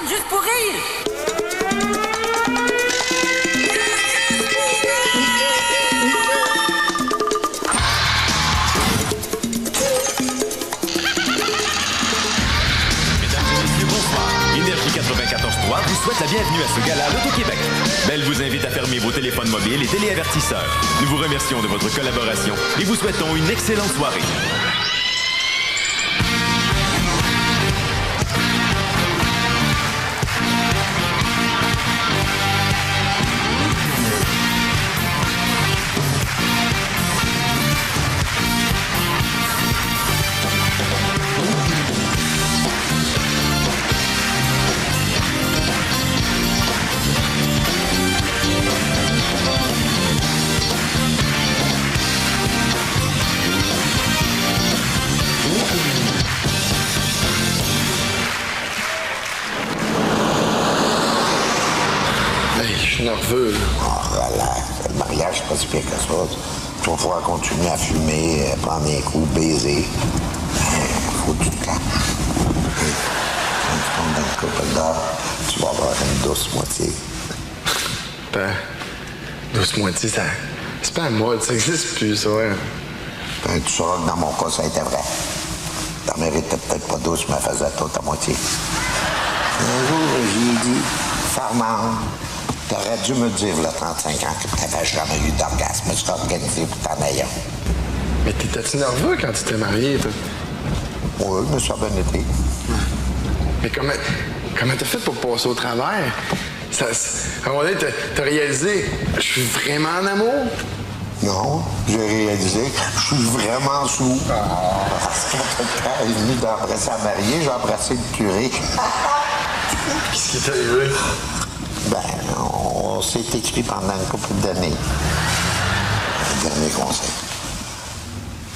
juste pour rire. Énergie 94.3 vous souhaite la bienvenue à ce gala d'Auto-Québec. Belle vous invite à fermer vos téléphones mobiles et téléavertisseurs. Nous vous remercions de votre collaboration et vous souhaitons une excellente soirée. Nerveux, là. Oh, relax. Le mariage, c'est pas si pire que ça. Tu vas pouvoir continuer à fumer, prendre des coups, baiser. Faut que tu te caches. Quand tu tombes dans le couple d'or, tu vas avoir une douce moitié. Ben, douce moitié, ça... C'est pas un mode, ça existe plus, ça, ouais. Ben, tu sauras que dans mon cas, ça a été vrai. Ta mère était peut-être pas douce, mais elle faisait toute à moitié. Un jour, j'ai dit, Farman, t'aurais dû me dire, là, 35 ans, que t'avais jamais eu d'orgasme. Je t'ai organisé pour t'en ayant. Mais t'étais-tu nerveux quand tu t'es marié, toi? Oui, mais ça a bien été. Mais comment t'as fait pour passer au travers? À un moment donné, t'as réalisé, je suis vraiment en amour? Non, j'ai réalisé, je suis vraiment sous. Parce que quand elle est venue d'embrasser la mariée, j'ai embrassé le curé. Qu'est-ce qui est arrivé? Ben, on s'est écrit pendant une couple d'années. Le dernier conseil.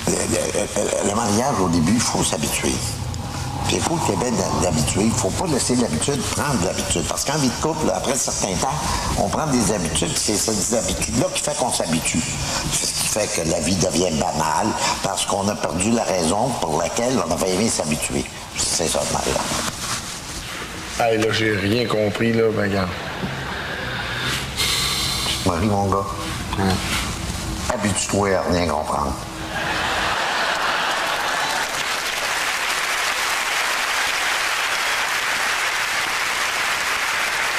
Le mariage, au début, il faut s'habituer. Puis il faut qu'il y ait bien d'habitude. Il ne faut pas laisser l'habitude prendre l'habitude. Parce qu'en vie de couple, après un certain temps, on prend des habitudes. C'est ces habitudes-là qui fait qu'on s'habitue. C'est ce qui fait que la vie devient banale parce qu'on a perdu la raison pour laquelle on avait aimé s'habituer. C'est ça le mariage. Hey, là, j'ai rien compris, là, ben, regarde. Marie, mon gars, habitue-toi à rien comprendre.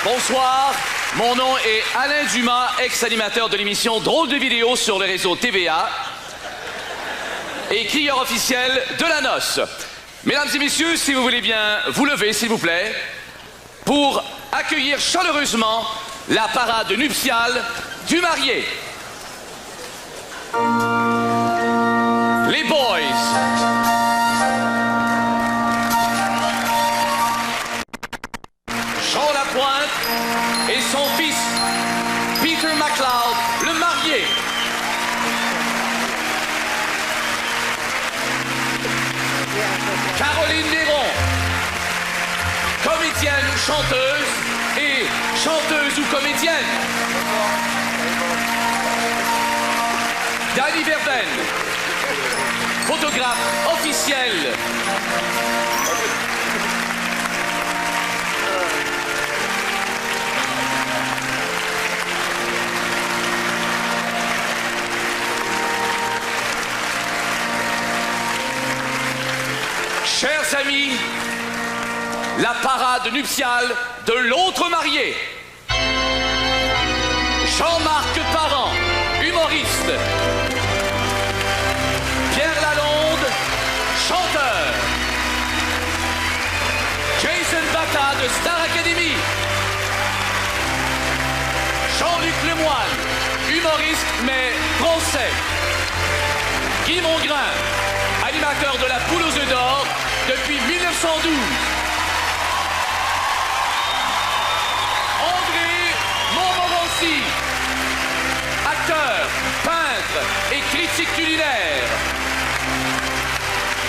Bonsoir, mon nom est Alain Dumas, ex-animateur de l'émission Drôle de vidéo sur le réseau TVA et crieur officiel de la noce. Mesdames et messieurs, si vous voulez bien vous lever, s'il vous plaît, pour accueillir chaleureusement la parade nuptiale du marié. Les boys. Jean Lapointe et son fils Peter MacLeod, le marié. Caroline Néron, comédienne ou chanteuse et chanteuse ou comédienne. Danny Verben, photographe officiel. Chers amis, la parade nuptiale de l'autre marié. Jean-Marc Parent, humoriste. Pierre Lalonde, chanteur. Jason Bata de Star Academy. Jean-Luc Lemoine, humoriste mais français. Guy Mongrain, animateur de la Poule aux œufs d'or depuis 1912. André Montmorency, acteur, peintre et critique culinaire.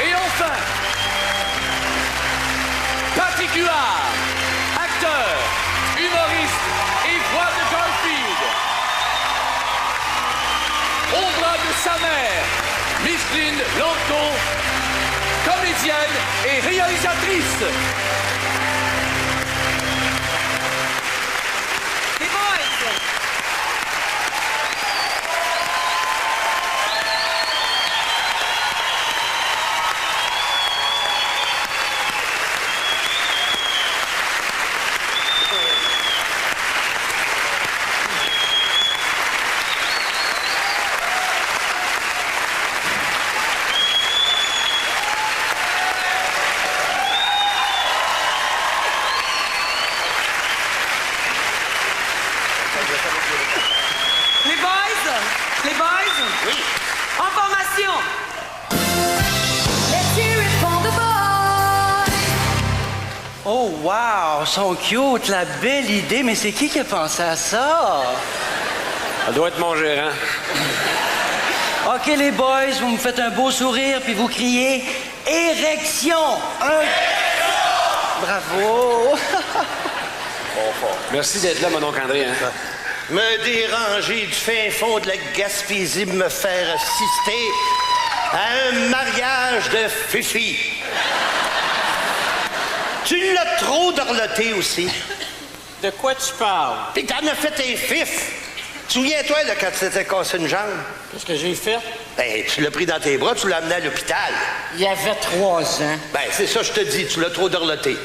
Et enfin, Patrick Huard, acteur, humoriste et voix de Garfield. Au bras de sa mère, Micheline Lanto, comédienne et réalisatrice. Action! Let's hear it for the boys. Oh, wow, ils sont cute, la belle idée. Mais c'est qui a pensé à ça? Ça doit être mon gérant. OK, les boys, vous me faites un beau sourire, puis vous criez « Érection! » Bravo! Merci d'être là, mon oncle André. Hein? Me déranger du fin fond de la Gaspésie, me faire assister à un mariage de Fifi. Tu l'as trop dorloté aussi. De quoi tu parles? Puis t'en as fait un fif. Souviens-toi, là, quand tu t'étais cassé une jambe. Qu'est-ce que j'ai fait? Ben, tu l'as pris dans tes bras, tu l'as amené à l'hôpital. Il y avait 3 ans. Ben, c'est ça, je te dis, tu l'as trop dorloté.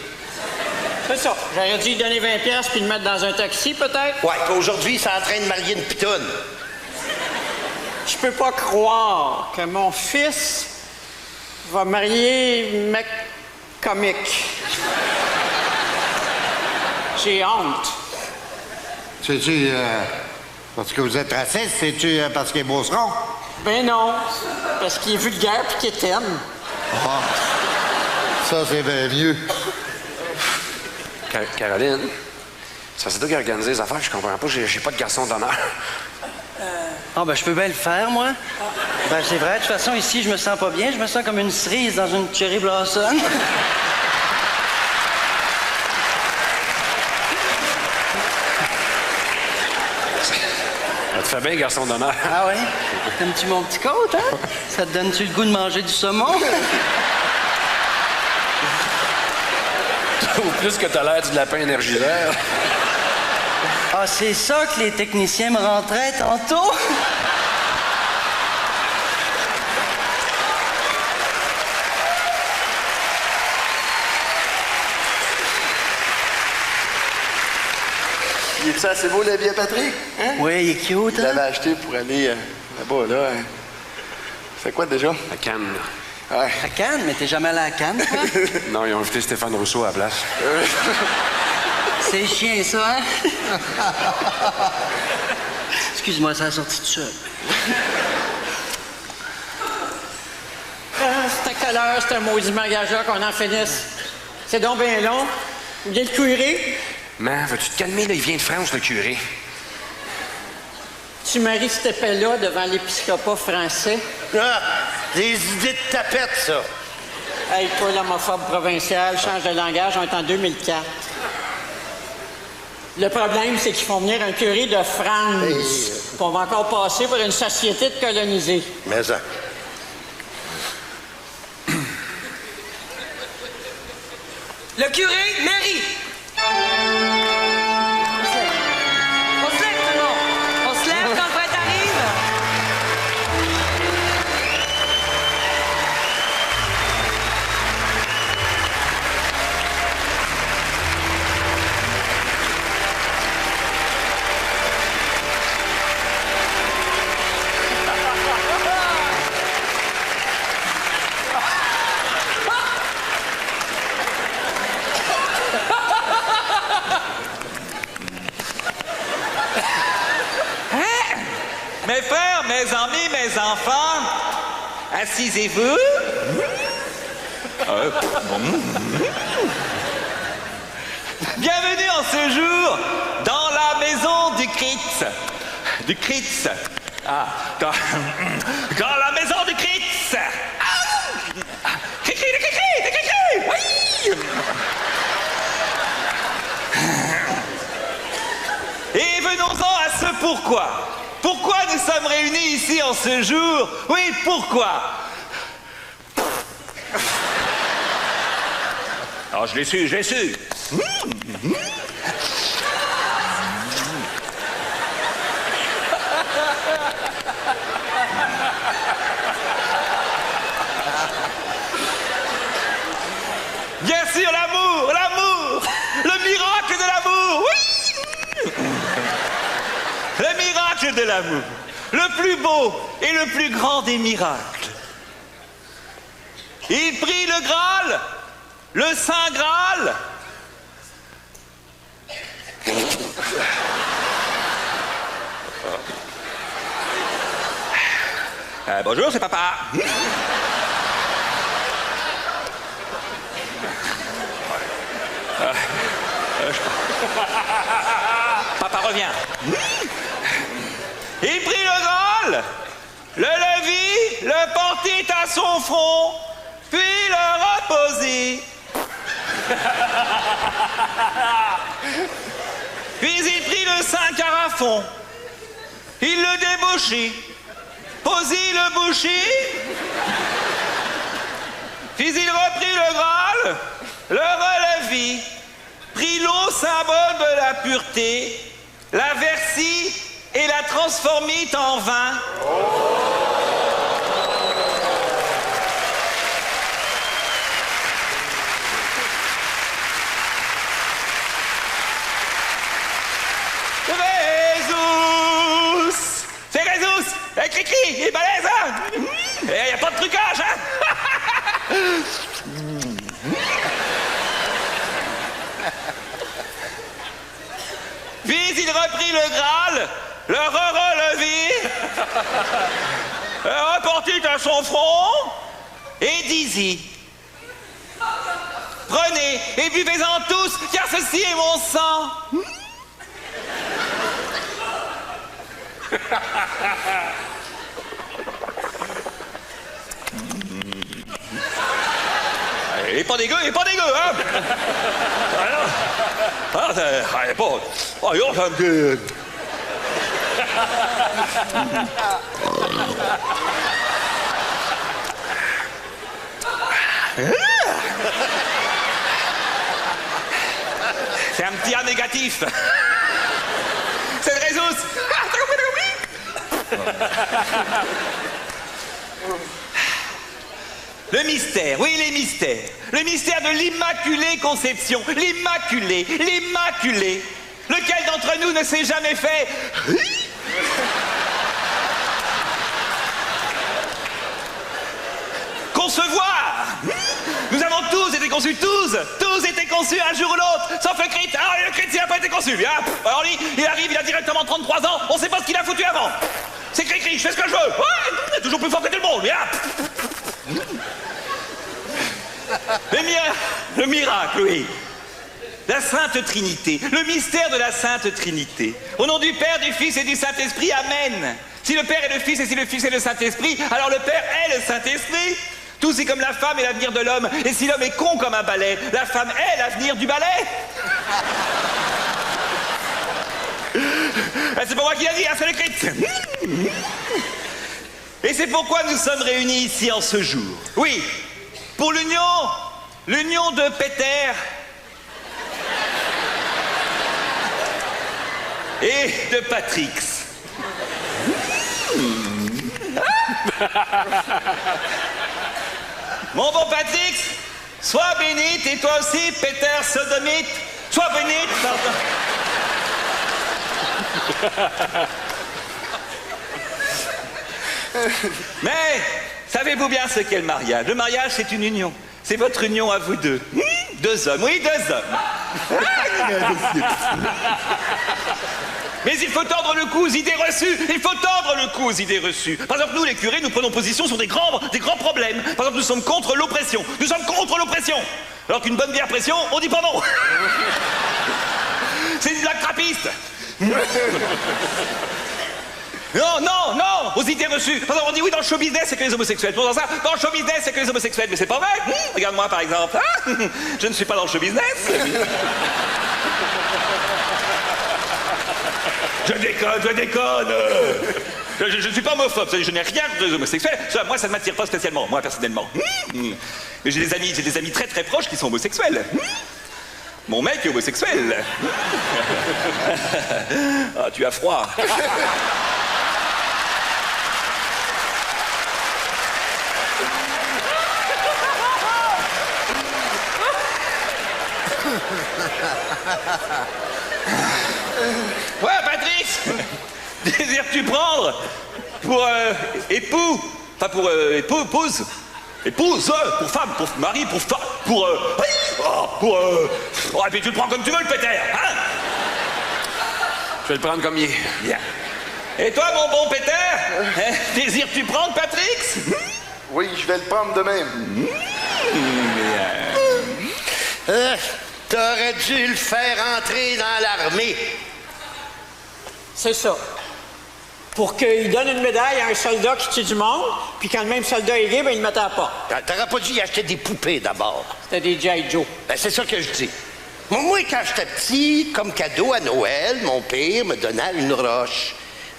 C'est ça. J'aurais dû lui donner 20$ puis le mettre dans un taxi, peut-être? Ouais, puis aujourd'hui, il est en train de marier une pitoune. Je peux pas croire que mon fils va marier mec comique. J'ai honte. C'est-tu parce que vous êtes raciste? C'est-tu parce qu'il est beauceron? Ben non, parce qu'il est vulgaire puis qu'il t'aime. Ah, ça, c'est bien mieux. Caroline, c'est toi qui a organisé les affaires, je comprends pas, j'ai pas de garçon d'honneur. Ah, ben je peux bien le faire, moi. Ben c'est vrai, de toute façon, ici, je me sens pas bien. Je me sens comme une cerise dans une cherry blossom. Ça te fait bien, garçon d'honneur. Ah oui? T'aimes-tu mon petit côte, hein? Ça te donne-tu le goût de manger du saumon? Ou plus que t'as l'air du lapin énergiseur. Ah, c'est ça que les techniciens me rentraient tantôt? Il est-tu assez beau, l'habit à Patrick? Hein? Oui, il est cute, Je hein? l'avais acheté pour aller là-bas, là. Hein. C'est quoi déjà? À Cannes. Ouais. À Cannes? Mais t'es jamais allé à Cannes, toi? Non, ils ont invité Stéphane Rousseau à la place. C'est chiant, ça, hein? Excuse-moi, ça a sorti tout seul. C'est à quelle heure, ce maudit magasin qu'on en finisse? C'est donc bien long. Vous voulez le cuirer? Man, veux-tu te calmer, là? Il vient de France, le curé. Tu maries cette épée-là devant l'épiscopat français? Ah, des idées de tapette, ça. Hey, toi, l'homophobe provincial, change de langage, on est en 2004. Le problème, c'est qu'ils font venir un curé de France. Puis on va encore passer pour une société de colonisés. Mais ça. Le curé, Mary. On se lève, tout le monde. On se lève quand le prêtre arrive. Mes frères, mes amis, mes enfants, assisez-vous. Bienvenue en ce jour dans la maison du Christ. Du Christ. Ah, dans la maison du Christ. Ah, Cri-cri, cri-cri, cri-cri. Oui. Et venons-en à ce pourquoi. Pourquoi nous sommes réunis ici en ce jour? Oui, pourquoi? Alors, je l'ai su, je l'ai su. Bien sûr, l'amour, l'amour, le miracle de l'amour, oui! Le miracle de l'amour, le plus beau et le plus grand des miracles. Il prit le Graal, le Saint Graal. Bonjour, c'est papa. Papa revient. Il prit le Graal, le levit, le portit à son front, puis le reposit. Puis il prit le saint carafon, il le débouchit, posit le bouchit, puis il reprit le Graal, le relevit, prit l'eau symbole de la pureté, la versit et la transformit en vin. Résus! C'est Résus! Avec Cricri, il est balèze, hein? Il n'y a pas de trucage, hein? Puis il reprit le Graal, le relevit, le reportit à son front et dit: prenez et buvez-en tous, car ceci est mon sang. Il est pas dégueu, hein? C'est pas... Oh, yo, ça me dit... C'est un petit A négatif. C'est le Résus. T'as compris? Le mystère, oui, les mystères. Le mystère de l'Immaculée Conception. L'Immaculée. Lequel d'entre nous ne s'est jamais fait... concevoir. Nous avons tous été conçus, tous été conçus un jour ou l'autre, sauf le Christ. Alors le Christ, il n'a pas été conçu, lui, hein. Alors lui, il arrive, il a directement 33 ans, on ne sait pas ce qu'il a foutu avant. C'est Cricri, je fais ce que je veux. Ouais, toujours plus fort que tout le monde, lui, hein. Le miracle, oui. La Sainte Trinité, le mystère de la Sainte Trinité. Au nom du Père, du Fils et du Saint-Esprit, Amen. Si le Père est le Fils et si le Fils est le Saint-Esprit, alors le Père est le Saint-Esprit. Tout c'est comme la femme est l'avenir de l'homme. Et si l'homme est con comme un balai, la femme est l'avenir du balai. C'est pas moi qui l'a dit, hein, c'est le Christ. Et c'est pourquoi nous sommes réunis ici en ce jour. Oui, pour l'union de Péter et de Patrix. Mon bon Patrix, sois bénite, et toi aussi, Péter Sodomite, sois bénite. Mais, savez-vous bien ce qu'est le mariage? Le mariage, c'est une union. C'est votre union à vous deux. Deux hommes, oui, deux hommes. Mais il faut tordre le cou aux idées reçues. Il faut tordre le cou aux idées reçues. Par exemple, nous, les curés, nous prenons position sur des grands problèmes. Par exemple, nous sommes contre l'oppression. Nous sommes contre l'oppression. Alors qu'une bonne bière pression, on dit pas non. C'est une blague trappiste. Non, aux idées reçues. Par exemple, on dit oui, dans le show business, c'est que les homosexuels. Pour ça, dans le show business, c'est que les homosexuels. Mais c'est pas vrai. Regarde-moi, par exemple. Je ne suis pas dans le show business. Je déconne. Je ne suis pas homophobe, je n'ai rien contre les homosexuels. Ça, moi, ça ne m'attire pas spécialement, moi, personnellement. Mais j'ai des amis très très proches qui sont homosexuels. Mon mec est homosexuel. Ah, tu as froid. Ouais, Patrice, désires-tu prendre pour époux, enfin pour épouse, pour femme, pour mari, oh, et puis tu le prends comme tu veux, le Péter, hein? Je vais le prendre comme il est. Bien. Et toi, mon bon Peter, désires-tu prendre Patrix? Oui, je vais le prendre de même. T'aurais dû le faire entrer dans l'armée. C'est ça. Pour qu'il donne une médaille à un soldat qui tue du monde, puis quand le même soldat est libre, il le mettait à part. T'aurais pas dû y acheter des poupées d'abord. C'était des G.I. Joe. Ben, c'est ça que je dis. Moi, quand j'étais petit, comme cadeau à Noël, mon père me donnait une roche.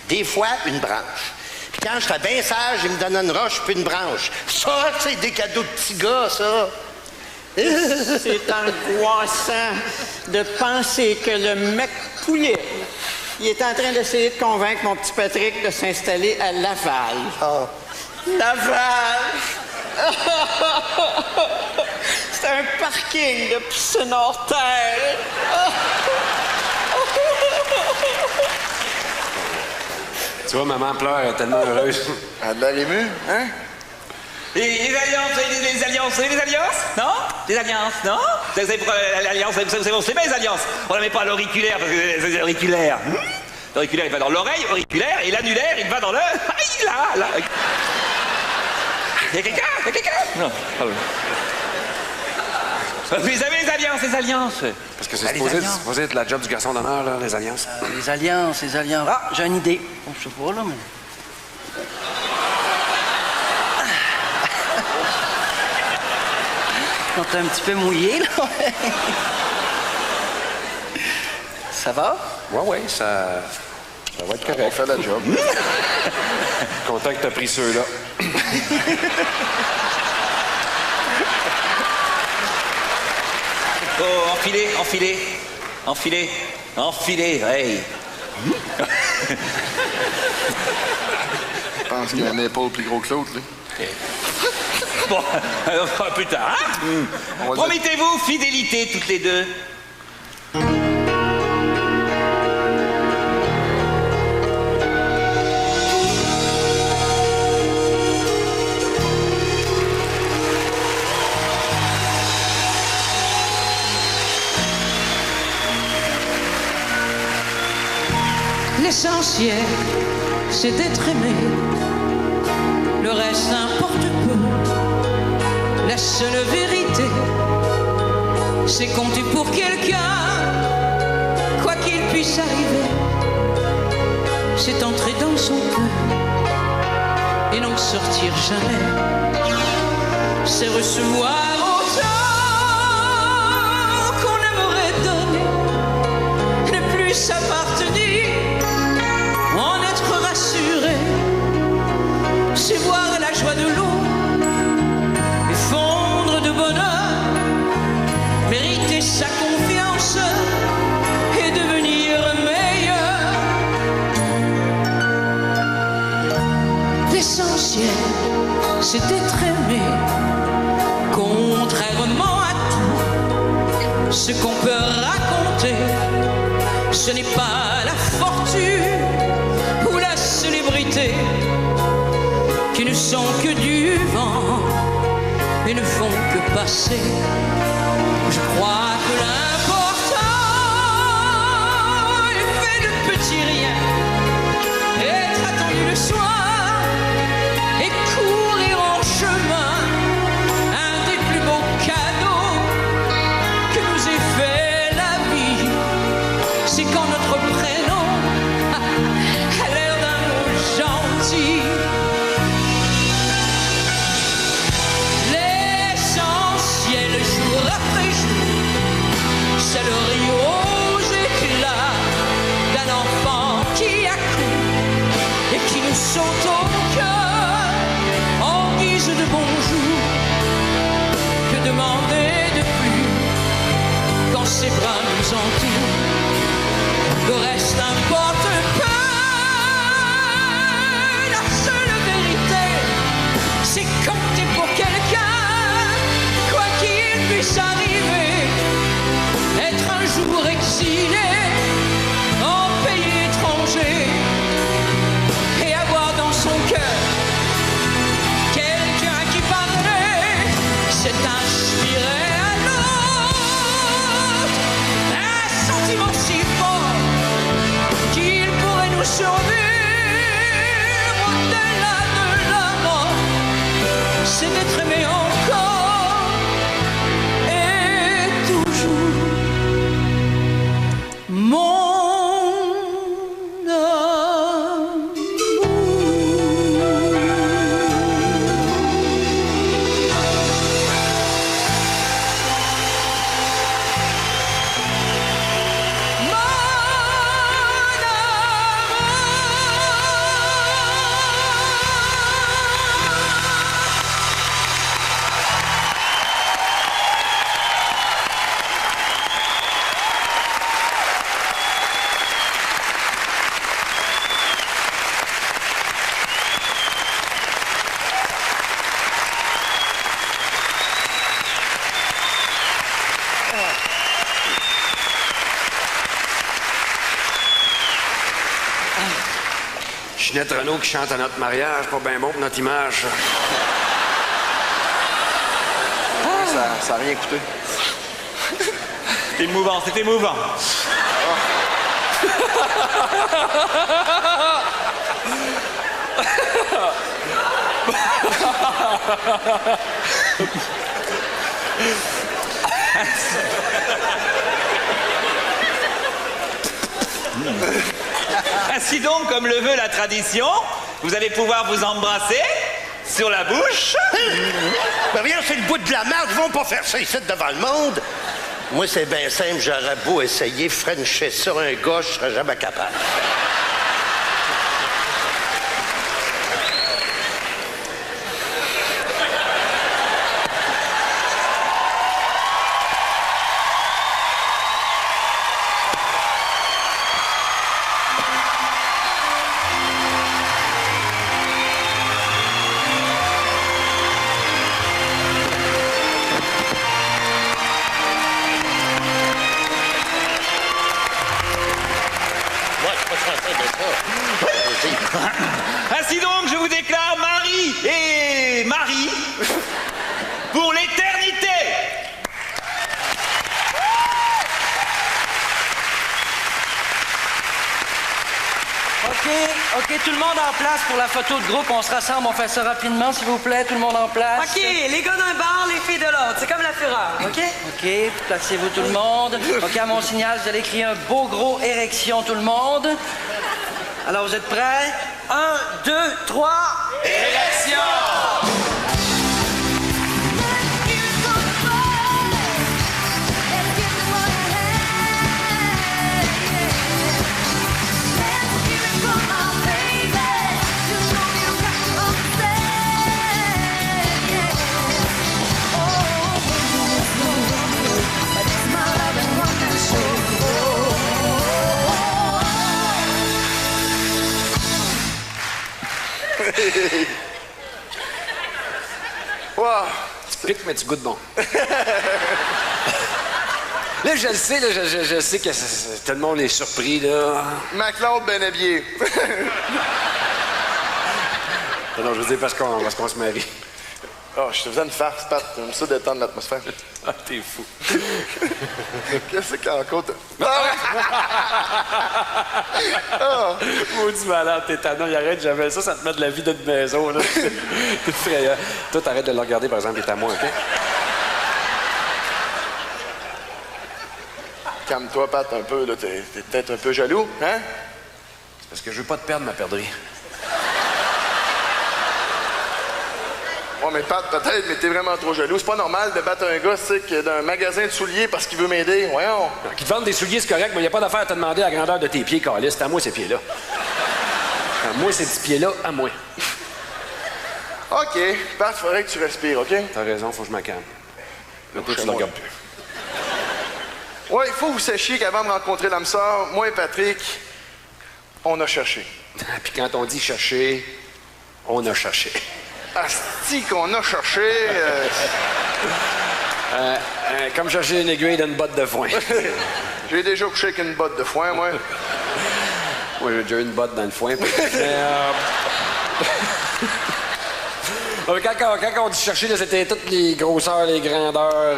Des fois, une branche. Puis quand j'étais bien sage, il me donnait une roche puis une branche. Ça, c'est des cadeaux de petits gars, ça. C'est angoissant de penser que le mec poulet, il est en train d'essayer de convaincre mon petit Patrick de s'installer à Laval. Oh. Laval! C'est un parking de piscine hors terre. Tu vois, maman pleure, elle est tellement heureuse. Elle a de l'air émue, hein? Et les alliances, non? Les alliances, non? C'est pour l'alliance, c'est bien les alliances. On la met pas à l'auriculaire, parce que c'est auriculaire. L'auriculaire, il va dans l'oreille, auriculaire, et l'annulaire, il va dans le... Aïe, là! Il y a quelqu'un? Non, pardon. Vous avez les alliances. Parce que c'est supposé être la job du garçon d'honneur, là, les alliances. Les alliances. Ah, j'ai une idée. Bon, je sais pas, là, mais... On est un petit peu mouillé, là. Ça va? Ouais, ça va être correct. On fait la job. Content que t'as pris ceux-là. Oh, enfilez, hey! Je pense qu'il y a un épaule plus gros que l'autre, là. Bon, on fera plus tard, hein? Promettez-vous fidélité toutes les deux? L'essentiel, c'est d'être aimé. Le reste importe peu. La seule vérité, c'est compter pour quelqu'un, quoi qu'il puisse arriver. C'est entrer dans son cœur et n'en sortir jamais. C'est recevoir autant qu'on aimerait donner, ne plus s'appartenir, en être rassuré. C'est voir la joie de l'eau fondre de bonheur, mériter sa confiance et devenir meilleur. L'essentiel, c'est d'être aimé, contrairement à tout ce qu'on peut raconter. Ce n'est pas la fortune ou la célébrité qui ne sont que du vent et ne font que passer. Je crois que l'important est fait de petits riens, être attendu le soir et courir en chemin. Un des plus beaux cadeaux que nous ait fait la vie, c'est quand notre prénom a l'air d'un mot gentil. C'est le rire aux éclats d'un enfant qui accourt et qui nous saute au cœur en guise de bonjour. Que demander de plus quand ses bras nous entourent? Le reste importe peu. La seule vérité, c'est compter pour quelqu'un, quoi qu'il puisse arriver. Être un jour exilé en pays étranger et avoir dans son cœur quelqu'un qui parlait, c'est inspiré à l'autre un sentiment si fort qu'il pourrait nous sauver. Ginette Renault qui chante à notre mariage, pas bien bon pour notre image. Ça a rien coûté. C'est émouvant, c'est émouvant. Ainsi donc, comme le veut la tradition, vous allez pouvoir vous embrasser sur la bouche. Ben rien, c'est le bout de la merde. Ils vont pas faire ça ici devant le monde. Moi, c'est bien simple. J'aurais beau essayer Frencher sur un gars, je serais jamais capable. Ainsi donc, je vous déclare mari et mari pour l'éternité. OK, tout le monde en place pour la photo de groupe. On se rassemble, on fait ça rapidement, s'il vous plaît. Tout le monde en place. OK, les gars d'un bar, les filles de l'autre. C'est comme la fureur, OK? OK, placez-vous tout le monde. OK, à mon signal, vous allez crier un beau gros érection, tout le monde. Alors, vous êtes prêts? 1, 2, 3... Érection! Wow. Tu piques, mais tu goûtes bon. Là, je le sais, là, je sais que tout le monde est surpris, là. McLeod ben habillé. Non, je veux dire parce qu'on se marie. Oh, je te faisais une farce, Pat. J'aime ça détendre l'atmosphère. Ah, t'es fou. Qu'est-ce qu'il y a encore? Maudit malade, t'es tannant, il arrête jamais ça, ça te met de la vie d'une maison, là. T'es effrayant. Toi, t'arrêtes de le regarder, par exemple, il est à moi, OK? Calme-toi, Pat, un peu, là. T'es peut-être un peu jaloux, hein? C'est parce que je veux pas te perdre, ma perdrix. Ouais, mais Pat, peut-être, mais t'es vraiment trop jaloux. C'est pas normal de battre un gars, tu sais, d'un magasin de souliers parce qu'il veut m'aider. Voyons. Qu'ils te vendent des souliers, c'est correct, mais il n'y a pas d'affaire à te demander la grandeur de tes pieds, Calis. C'est à moi, ces pieds-là. À moi, ces petits pieds-là, à moi. OK. Pat, faudrait que tu respires, OK? T'as raison, faut que je me calme. Le coup, tu le regardes plus. Ouais, il faut que vous sachiez qu'avant de rencontrer l'âme sœur, moi et Patrick, on a cherché. Puis quand on dit chercher, on a cherché. Asti qu'on a cherché. Comme chercher une aiguille dans une botte de foin. J'ai déjà couché avec une botte de foin, moi. Moi, j'ai déjà eu une botte dans le foin. Mais, quand on dit chercher, là, c'était toutes les grosseurs, les grandeurs,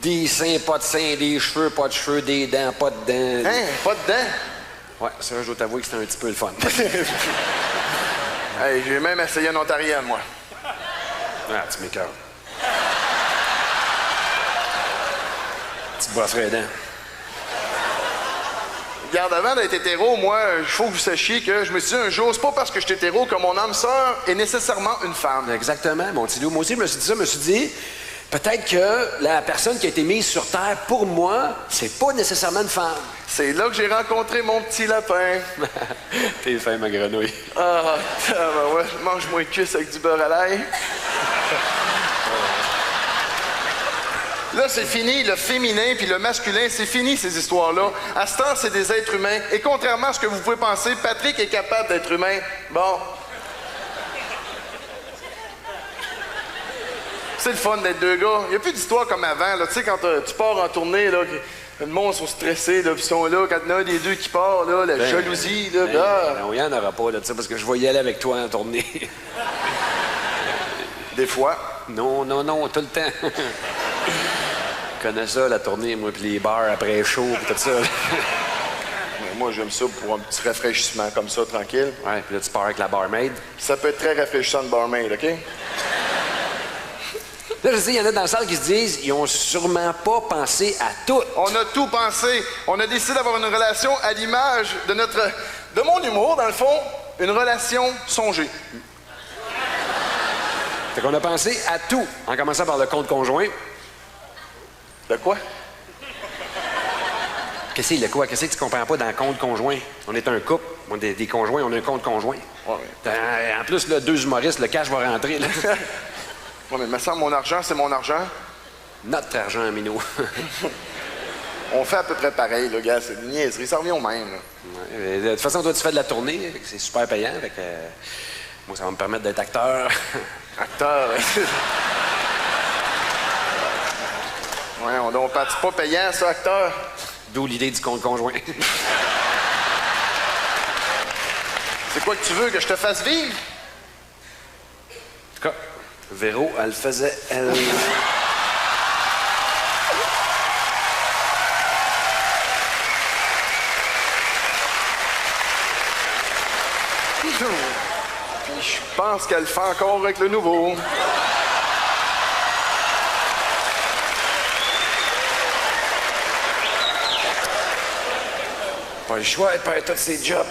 des seins, pas de seins, des cheveux, pas de cheveux, des dents, pas de dents. Hein? Pas de dents? Ouais, ça, je dois t'avouer que c'était un petit peu le fun. Hey, j'ai même essayé une ontarienne, moi. Ah, tu m'écoeures. Tu te brosserais les dents. Regarde, avant d'être hétéro, moi, il faut que vous sachiez que je me suis dit un jour, c'est pas parce que je suis hétéro que mon âme sœur est nécessairement une femme. Exactement, mon petit loup. Moi aussi, je me suis dit ça, je me suis dit, peut-être que la personne qui a été mise sur Terre pour moi, c'est pas nécessairement une femme. C'est là que j'ai rencontré mon petit lapin. T'es fin, ma grenouille. Ah, ben ouais, mange-moi une cuisse avec du beurre à l'ail. Là, c'est fini, le féminin puis le masculin, c'est fini, ces histoires-là. À ce temps, c'est des êtres humains. Et contrairement à ce que vous pouvez penser, Patrick est capable d'être humain. Bon. C'est le fun d'être deux gars. Il n'y a plus d'histoire comme avant, là. Tu sais, quand tu pars en tournée, là, Le monde sont stressés, là, puis ils sont là. Quand il y en a un des deux qui part, là, la jalousie, là, Non, il n'y en aura pas, là, de ça, parce que je vais y aller avec toi en tournée. Des fois. Non, tout le temps. Je connais ça, la tournée, moi, puis les bars après chaud, puis tout ça. Moi, j'aime ça pour un petit rafraîchissement comme ça, tranquille. Ouais, puis là, tu pars avec la barmaid. Ça peut être très rafraîchissant de barmaid, OK? Là, je sais, il y en a dans la salle qui se disent, ils ont sûrement pas pensé à tout. On a tout pensé. On a décidé d'avoir une relation à l'image de mon humour, dans le fond, une relation songée. Fait qu'on a pensé à tout, en commençant par le compte conjoint. De quoi? Qu'est-ce que tu comprends pas dans le compte conjoint? On est un couple, on est des conjoints, on a un compte conjoint. Ouais. En plus, là, 2 humoristes, le cash va rentrer, là. Ouais, mais il me semble mon argent, c'est mon argent. Notre argent, Minou. On fait à peu près pareil, là, gars. C'est une niaiserie. Ça revient au même, là. Ouais, de toute façon, toi, tu fais de la tournée. C'est super payant. Fait que, moi, ça va me permettre d'être acteur. Acteur. Ouais, on partit pas payant, ça, acteur. D'où l'idée du compte conjoint. C'est quoi que tu veux, que je te fasse vivre? En tout cas, Véro, elle faisait, elle... Puis je pense qu'elle le fait encore avec le nouveau. Pas le choix, elle perd tous ses jobs.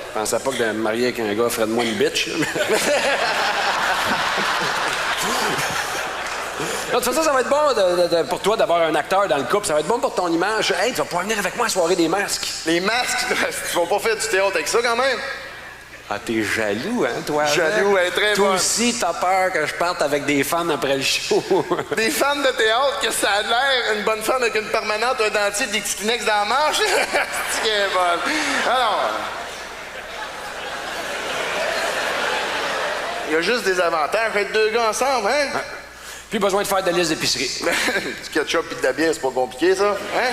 Je pensais pas que de me marier avec un gars ferait de moi une bitch. Là. De toute façon, ça va être bon pour toi d'avoir un acteur dans le couple. Ça va être bon pour ton image. Hey, tu vas pouvoir venir avec moi à la soirée des masques. Les masques, tu vas pas faire du théâtre avec ça quand même? Ah, t'es jaloux, hein, toi? Jaloux, elle est très bonne. Toi aussi, t'as peur que je parte avec des fans après le show. Des fans de théâtre, que ça a l'air une bonne femme avec une permanente, un dentier, des petits Kleenex dans la manche. C'est qu'elle est bonne. Alors... Il y a juste des avantages d'être 2 gars ensemble, hein? Ouais. Plus besoin de faire de liste d'épicerie. Du ketchup et de la bière, c'est pas compliqué, ça. Hein?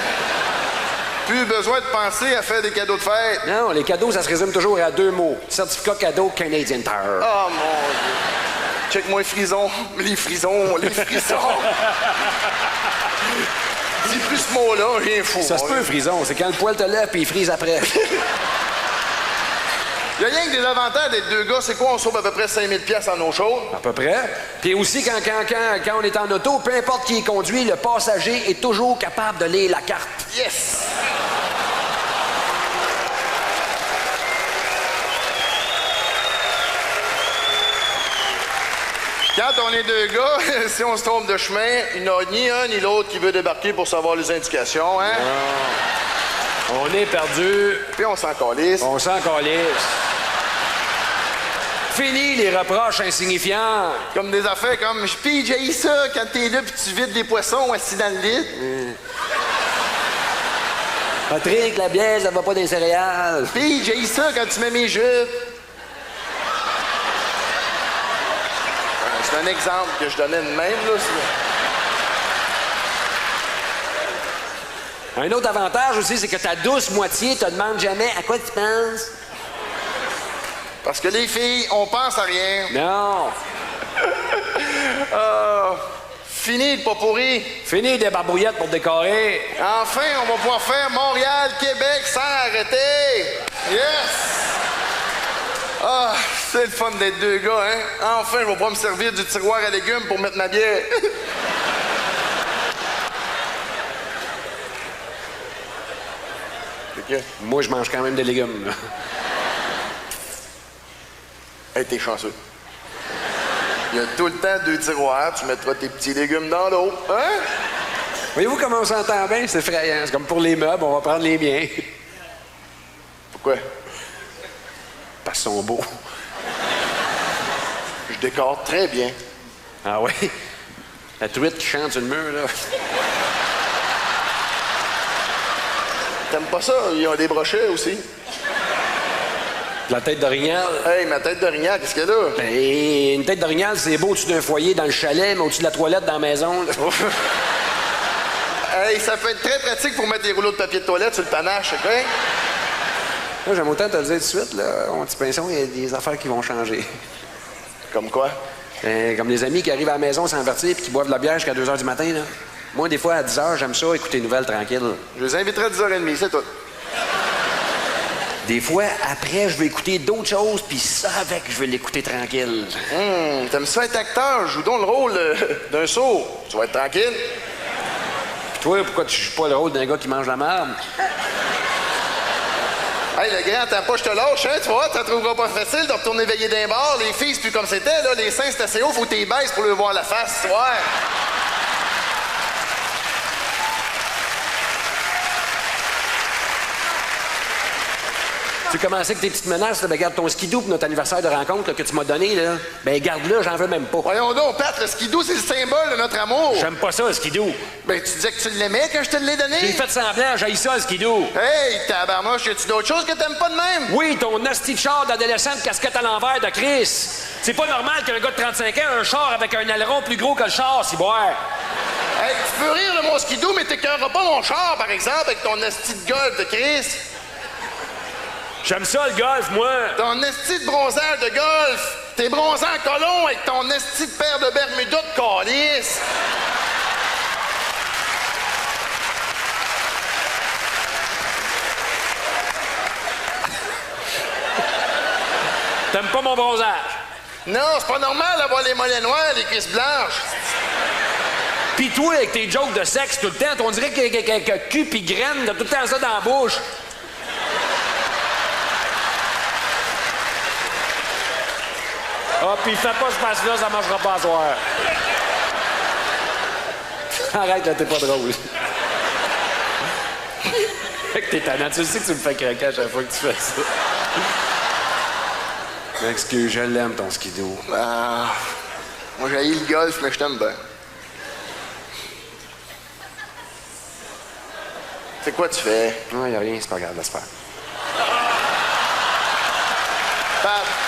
Plus besoin de penser à faire des cadeaux de fête. Non, les cadeaux, ça se résume toujours à 2 mots. Certificat cadeau Canadian Tire. Oh, mon Dieu. Check-moi les frisons. Les frisons. Dis plus ce mot-là, rien fou. Ça se peut, frison. C'est quand le poil te lève puis il frise après. Il y a rien que des avantages d'être 2 gars. C'est quoi? On sauve à peu près 5000 $ en eau chaude. À peu près. Puis aussi, quand on est en auto, peu importe qui conduit, le passager est toujours capable de lire la carte. Yes! Quand on est 2 gars, si on se trompe de chemin, il n'y en a ni un ni l'autre qui veut débarquer pour savoir les indications, hein? Non. On est perdu. Puis on s'en calisse. On s'en calisse. Fini les reproches insignifiants. Comme des affaires comme « Puis j'ai ça quand t'es là puis tu vides des poissons assis dans le lit. Patrick, la bière, ça va pas des céréales. Puis j'ai ça quand tu mets mes jupes. C'est un exemple que je donnais de même, là. Un autre avantage aussi, c'est que ta douce moitié te demande jamais à quoi tu penses. Parce que les filles, on pense à rien. Non. Fini le pas pourri. Fini des barbouillettes pour décorer. Enfin, on va pouvoir faire Montréal, Québec sans arrêter. Yes! Ah, c'est le fun d'être 2 gars, hein? Enfin, je vais pouvoir me servir du tiroir à légumes pour mettre ma bière. Okay. Moi, je mange quand même des légumes, là. Hey, t'es chanceux. Il y a tout le temps 2 tiroirs, tu mettras tes petits légumes dans l'eau. Hein? Voyez-vous comment on s'entend bien? C'est effrayant. C'est comme pour les meubles, on va prendre les miens. Pourquoi? Parce qu'ils sont beaux. Je décore très bien. Ah oui? La truite qui chante sur le mur, là. T'aimes pas ça? Ils ont des brochets aussi. La tête d'orignal. Hey, ma tête d'orignal, qu'est-ce qu'il y a là? Ben, une tête d'orignal, c'est beau au-dessus d'un foyer dans le chalet, mais au-dessus de la toilette dans la maison. Là. Hey, ça peut être très pratique pour mettre des rouleaux de papier de toilette sur le panache, OK? Moi, j'aime autant te le dire tout de suite, là. Mon petit pinceau, il y a des affaires qui vont changer. Comme quoi? Ben, comme les amis qui arrivent à la maison sans avertir puis qui boivent de la bière jusqu'à 2 h du matin, là. Moi, des fois, à 10 h, j'aime ça, écouter les nouvelles tranquilles. Je les inviterai à 10h30, c'est tout. Des fois, après, je veux écouter d'autres choses, puis ça avec, je veux l'écouter tranquille. T'aimes ça être acteur? Joue donc le rôle d'un sourd. Tu vas être tranquille. Puis toi, pourquoi tu joues pas le rôle d'un gars qui mange la merde? Hey, le grand, t'as pas, je te lâche, hein, tu vois, t'en trouveras pas facile de retourner veiller d'un bar. Les filles, c'est plus comme c'était, là. Les seins, c'est assez haut, faut que t'y baisses pour leur voir la face, tu vois. Tu commençais avec tes petites menaces, là, ben garde ton skidoo pour notre anniversaire de rencontre là, que tu m'as donné, là. Ben garde-le, j'en veux même pas. Voyons donc, Pat, le skidoo, c'est le symbole de notre amour. J'aime pas ça, le skidoo. Ben, tu disais que tu l'aimais quand je te l'ai donné? J'ai fait semblant, j'haïs ça, le skidoo. Hey, tabarnouche, y a-tu d'autres choses que t'aimes pas de même? Oui, ton asti de char d'adolescent de casquette à l'envers de Chris. C'est pas normal qu'un gars de 35 ans ait un char avec un aileron plus gros que le char, si boire. Hey, tu peux rire de mon skidoo, mais t'écœureras pas mon char, par exemple, avec ton asti de golf de Chris. J'aime ça, le golf, moi. Ton esti de bronzage de golf. T'es bronzé en colon avec ton esti de paire de Bermuda de calice. T'aimes pas mon bronzage? Non, c'est pas normal d'avoir les mollets noirs, les cuisses blanches. Pis toi, avec tes jokes de sexe tout le temps, on dirait que cul pis graine, t'as tout le temps ça dans la bouche. Ah, pis fais pas ce passe-là, ça marchera pas à soir. Arrête, là, t'es pas drôle. Fait que t'es tannant. Tu sais que tu me fais craquer à chaque fois que tu fais ça. Excuse, je l'aime, ton skidoo. Ah, moi, j'ai haï le golf, mais je t'aime bien. C'est quoi tu fais? Non, y a rien, c'est pas grave, laisse faire.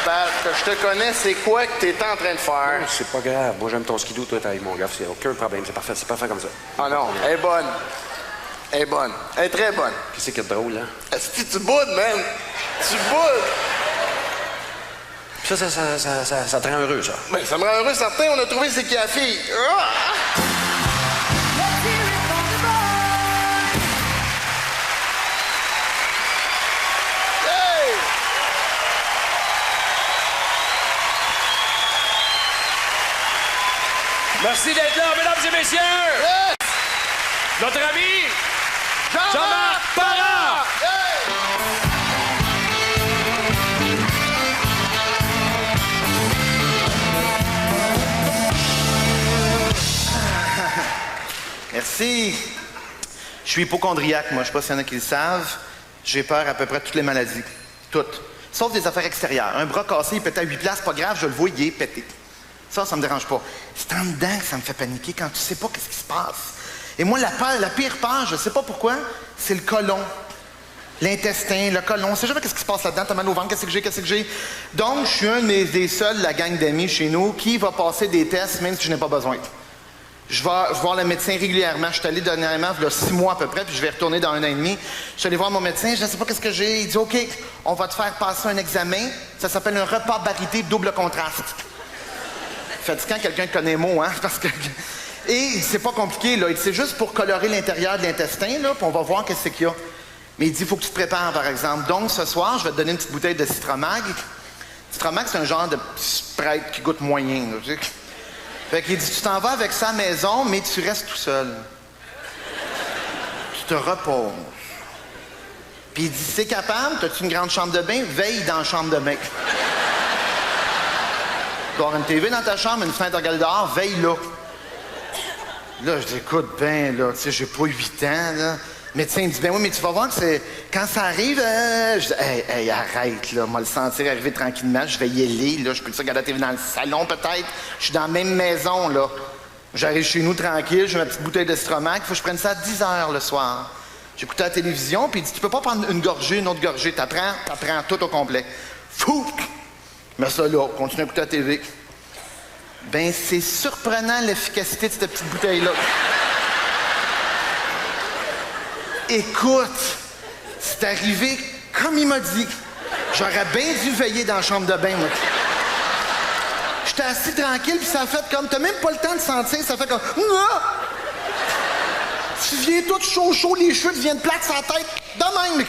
Pat, que je te connais, c'est quoi que t'es en train de faire? Non, c'est pas grave. Moi, j'aime ton skidoo, toi, t'as mon gars, c'est aucun problème. C'est parfait comme ça. Ah non, elle est bonne. Elle est bonne. Elle est très bonne. Qu'est-ce qu'il y a de drôle, là? Est-ce que tu boudes, man? Tu boudes! Ça te rend heureux, ça? Ben, ça me rend heureux, certain. On a trouvé c'est qui la fille. Ah! Merci d'être là, mesdames et messieurs! Yes! Notre ami Jean-Marc Parent! Merci. Je suis hypochondriaque, moi. Je sais pas s'il y en a qui le savent. J'ai peur à peu près de toutes les maladies. Toutes. Sauf des affaires extérieures. Un bras cassé, il pète à 8 places, pas grave, je le vois, il est pété. Ça me dérange pas. C'est en dedans que ça me fait paniquer quand tu sais pas qu'est-ce qui se passe. Et moi, la pire peur, je sais pas pourquoi, c'est le côlon. L'intestin, le côlon. C'est jamais qu'est-ce qui se passe là-dedans. T'as mal au ventre, qu'est-ce que j'ai. Donc, je suis un des seuls, la gang d'amis chez nous, qui va passer des tests même si je n'ai pas besoin. Je vais voir le médecin régulièrement. Je suis allé dernièrement, il y a 6 mois à peu près, puis je vais retourner dans 1 an et demi. Je suis allé voir mon médecin, je ne sais pas qu'est-ce que j'ai. Il dit, OK, on va te faire passer un examen. Ça s'appelle un repas barité double contraste. Fatigant, quelqu'un connaît le mot, hein? Parce que... Et c'est pas compliqué, là. C'est juste pour colorer l'intérieur de l'intestin, là, puis on va voir qu'est-ce qu'il y a. Mais il dit, il faut que tu te prépares, par exemple. Donc, ce soir, je vais te donner une petite bouteille de Citromag. Citromag, c'est un genre de petit Sprite qui goûte moyen, là, tu sais. Fait qu'il dit, tu t'en vas avec ça à la maison, mais tu restes tout seul. Tu te reposes. Puis il dit, c'est capable, t'as-tu une grande chambre de bain? Veille dans la chambre de bain. Tu dois avoir une TV dans ta chambre, une fenêtre à regarder dehors, veille là. Là, je dis, écoute, ben, là, tu sais, j'ai pas 8 ans, là. Le médecin me dit, ben oui, mais tu vas voir que c'est... Quand ça arrive, je dis, hey, arrête, là, moi le sentir arriver tranquillement, je vais y aller, là, je peux regarder la TV dans le salon, peut-être. Je suis dans la même maison, là. J'arrive chez nous tranquille, j'ai ma petite bouteille de Citromag, il faut que je prenne ça à 10 h le soir. J'écoutais la télévision, puis il dit, tu peux pas prendre une gorgée, une autre gorgée, t'apprends tout au complet. Fou! Mets ça là, continue à écouter la TV. Ben, c'est surprenant l'efficacité de cette petite bouteille-là. Écoute, c'est arrivé comme il m'a dit. J'aurais bien dû veiller dans la chambre de bain, moi. J'étais assis tranquille, puis ça a fait comme... T'as même pas le temps de sentir, ça fait comme... Ah! Tu viens tout chaud, les cheveux deviennent plates sur la tête. De même,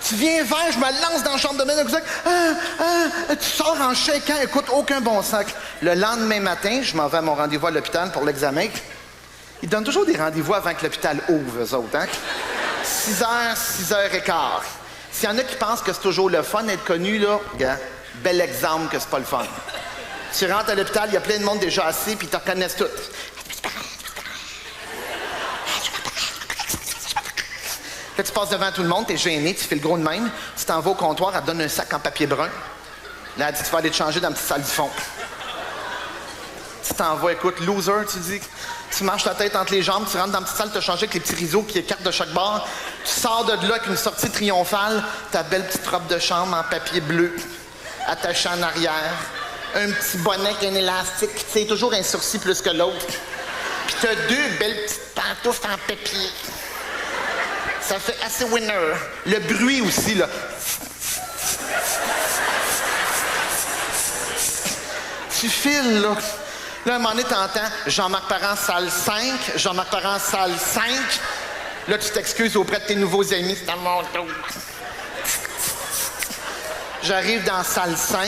tu viens vert, je me lance dans la chambre de bain, tu sors en shaking, écoute, aucun bon sac. Le lendemain matin, je m'en vais à mon rendez-vous à l'hôpital pour l'examen. Ils donnent toujours des rendez-vous avant que l'hôpital ouvre, eux autres, hein? 6h, 6h15. S'il y en a qui pensent que c'est toujours le fun d'être connu, là, regarde, bel exemple que c'est pas le fun. Tu rentres à l'hôpital, il y a plein de monde déjà assis, puis ils te reconnaissent tous. Là, tu passes devant tout le monde, t'es gêné, tu fais le gros de même, tu t'en vas au comptoir, elle te donne un sac en papier brun. Là, elle dit, tu vas aller te changer dans la petite salle du fond. Tu t'en vas, écoute, loser, tu dis. Tu marches la tête entre les jambes, tu rentres dans la petite salle te changer avec les petits rideaux qui écartent de chaque bord. Tu sors de là avec une sortie triomphale, ta belle petite robe de chambre en papier bleu, attachée en arrière, un petit bonnet avec un élastique, tu sais, toujours un sourcil plus que l'autre. Puis t'as deux belles petites pantoufles en papier. Ça fait assez winner. Le bruit aussi, là. Tu files, là. Là, à un moment donné, t'entends Jean-Marc Parent, salle 5, Jean-Marc Parent, salle 5. Là, tu t'excuses auprès de tes nouveaux amis. C'est à mon tour. J'arrive dans la salle 5.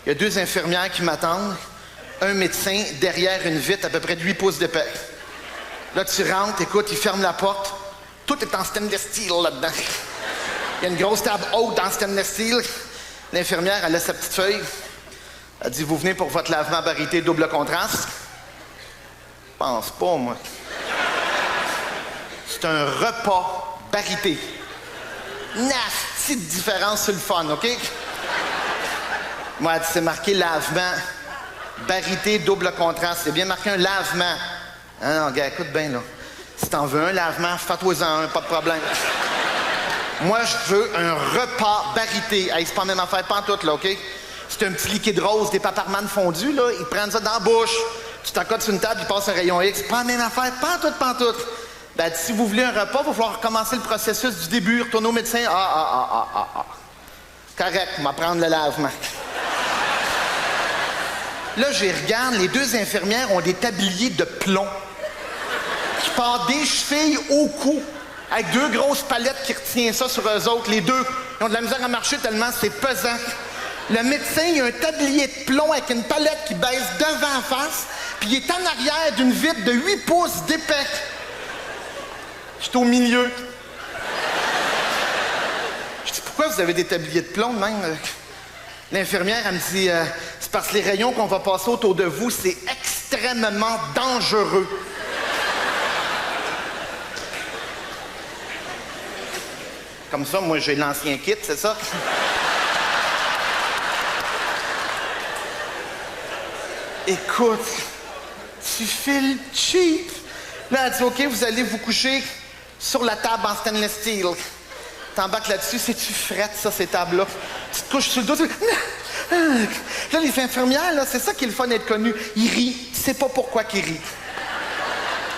Il y a 2 infirmières qui m'attendent. Un médecin derrière une vitre à peu près de 8 pouces d'épais. Là, tu rentres, écoute, il ferme la porte. Tout est en stainless steel là-dedans. Il y a une grosse table haute en stainless steel. L'infirmière, elle a sa petite feuille. Elle dit, vous venez pour votre lavement barité double contraste? Je pense pas, moi. C'est un repas barité. Nasty de différence sur le fun, OK? Moi, elle dit, c'est marqué lavement barité double contraste. C'est bien marqué un lavement. Ah non, gars, écoute bien, là. Si t'en veux un lavement, fais-toi-en un, pas de problème. Moi, je veux un repas barité. Hey, c'est pas la même affaire, pas en tout, là, OK? C'est un petit liquide rose, des paparmanes fondus, là. Ils prennent ça dans la bouche. Tu t'accotes sur une table, ils passent un rayon X. C'est pas la même affaire, pas en tout. Ben, si vous voulez un repas, il va falloir recommencer le processus du début, retourner au médecin. Correct, on va prendre le lavement. Là, j'y regarde, les 2 infirmières ont des tabliers de plomb qui partent des chevilles au cou, avec 2 grosses palettes qui retiennent ça sur eux autres. Les 2, ils ont de la misère à marcher tellement c'est pesant. Le médecin, il a un tablier de plomb avec une palette qui baisse devant en face, puis il est en arrière d'une vitre de 8 pouces d'épais. Je suis au milieu. Je dis, pourquoi vous avez des tabliers de plomb de même? L'infirmière, elle me dit, c'est parce que les rayons qu'on va passer autour de vous, c'est extrêmement dangereux. Comme ça, moi, j'ai l'ancien kit, c'est ça? Écoute, tu files cheap. Là, elle dit, OK, vous allez vous coucher sur la table en stainless steel. T'embarques là-dessus, c'est-tu frette, ça, ces tables-là? Tu te couches sur le dos, tu... Là, les infirmières, là, c'est ça qui est le fun d'être connu. Ils rient. Tu sais pas pourquoi qu'ils rient.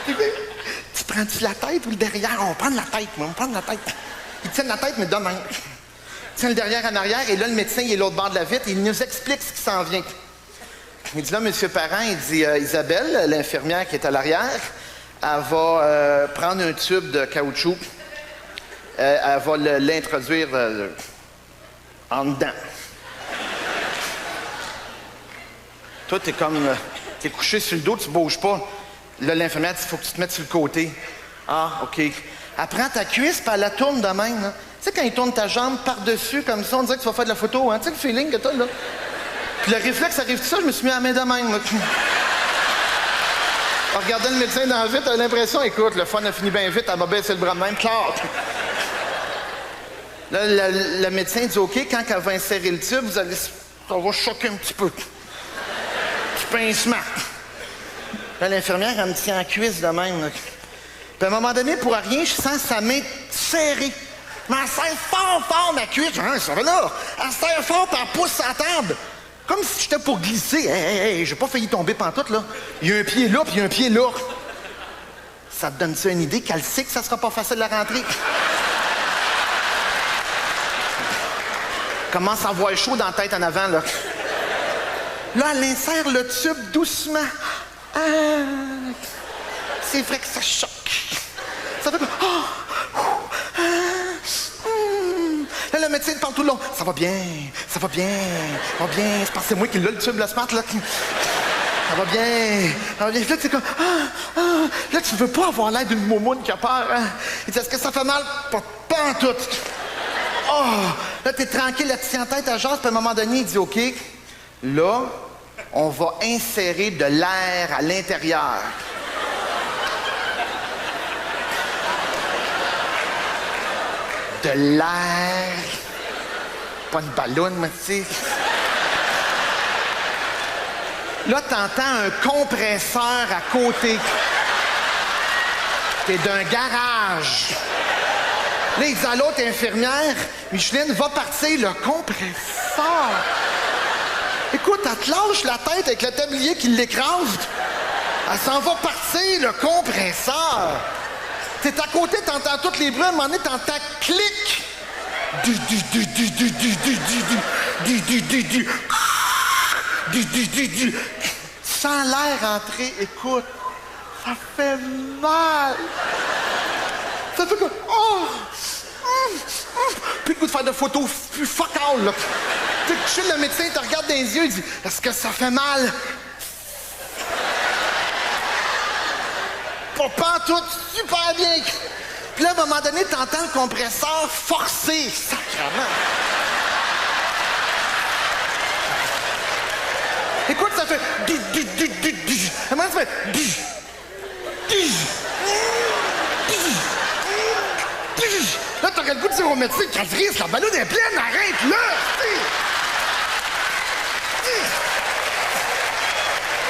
Tu prends-tu la tête ou le derrière? On prend la tête, moi, on prend la tête. Ils tiennent la tête, mais de même. Ils tiennent le derrière en arrière, et là, le médecin, il est l'autre bord de la vitre, et il nous explique ce qui s'en vient. Il dit là, M. Parent, il dit, Isabelle, l'infirmière qui est à l'arrière, elle va prendre un tube de caoutchouc, elle va l'introduire en dedans. Toi, t'es comme, t'es couché sur le dos, tu bouges pas. Là, l'infirmière dit, il faut que tu te mettes sur le côté. Ah, OK. Elle prend ta cuisse, puis elle la tourne de même, là. Tu sais, quand il tourne ta jambe par-dessus, comme ça, on dirait que tu vas faire de la photo, hein? Tu sais le feeling que t'as, là? Puis le réflexe arrive tout ça, je me suis mis à la main de même, là. En regardant le médecin dans la vitre, t'as l'impression, écoute, le fun a fini bien vite, elle m'a baissé le bras de même, clac! Là, le médecin dit, OK, quand elle va insérer le tube, vous allez... Ça va choquer un petit peu. Petit pincement. Là, l'infirmière, elle me tient en cuisse de même, là. Puis à un moment donné, pour rien, je sens sa main serrée Mais elle serre fort, fort, ma cuisse. Hein, ça va là. Elle serre fort, puis elle pousse à la table. Comme si j'étais pour glisser. Hey, j'ai pas failli tomber pantoute, là. Il y a un pied là, puis il y a un pied là. Ça te donne-tu une idée qu'elle sait que ça sera pas facile de la rentrer? Commence à avoir chaud dans la tête en avant, là. Là, elle insère le tube doucement. Ah, c'est vrai que ça choque. Ça fait comme... Là, le médecin parle tout le long. Ça va bien, ça va bien, ça va bien. C'est parce que c'est moi qui l'ai le tube, le smart, là. Ça va bien, ça va bien. Là, c'est comme... Là, tu veux pas avoir l'air d'une moumoune qui a peur, hein? Il dit, est-ce que ça fait mal? Pas en tout. Oh! Là, t'es tranquille, là, tu tiens en tête à Jase, puis à un moment donné, il dit, OK, là, on va insérer de l'air à l'intérieur. De l'air. Pas une ballonne, mais tu sais. Là, t'entends un compresseur à côté. T'es d'un garage. Là, il dit à l'autre infirmière, Micheline, va partir le compresseur. Écoute, elle te lâche la tête avec le tablier qui l'écrase. Elle s'en va partir le compresseur. T'es à côté, t'entends tous les bruits, à un moment donné, t'entends clic. Sans l'air entrer, écoute, ça fait mal. Ça fait comme... Plus le goût de faire de photos, plus fuck all, là. Tu sais, couché, le médecin te regarde dans les yeux, il dit, est-ce que ça fait mal? Pas tout, super bien. Puis là, à un moment donné, t'entends le compresseur forcer. Sacrément. Écoute, ça fait... À un moment, ça fait... Là, t'aurais le goût de dire au médecin, Catrice, la ballonne est pleine, arrête, là!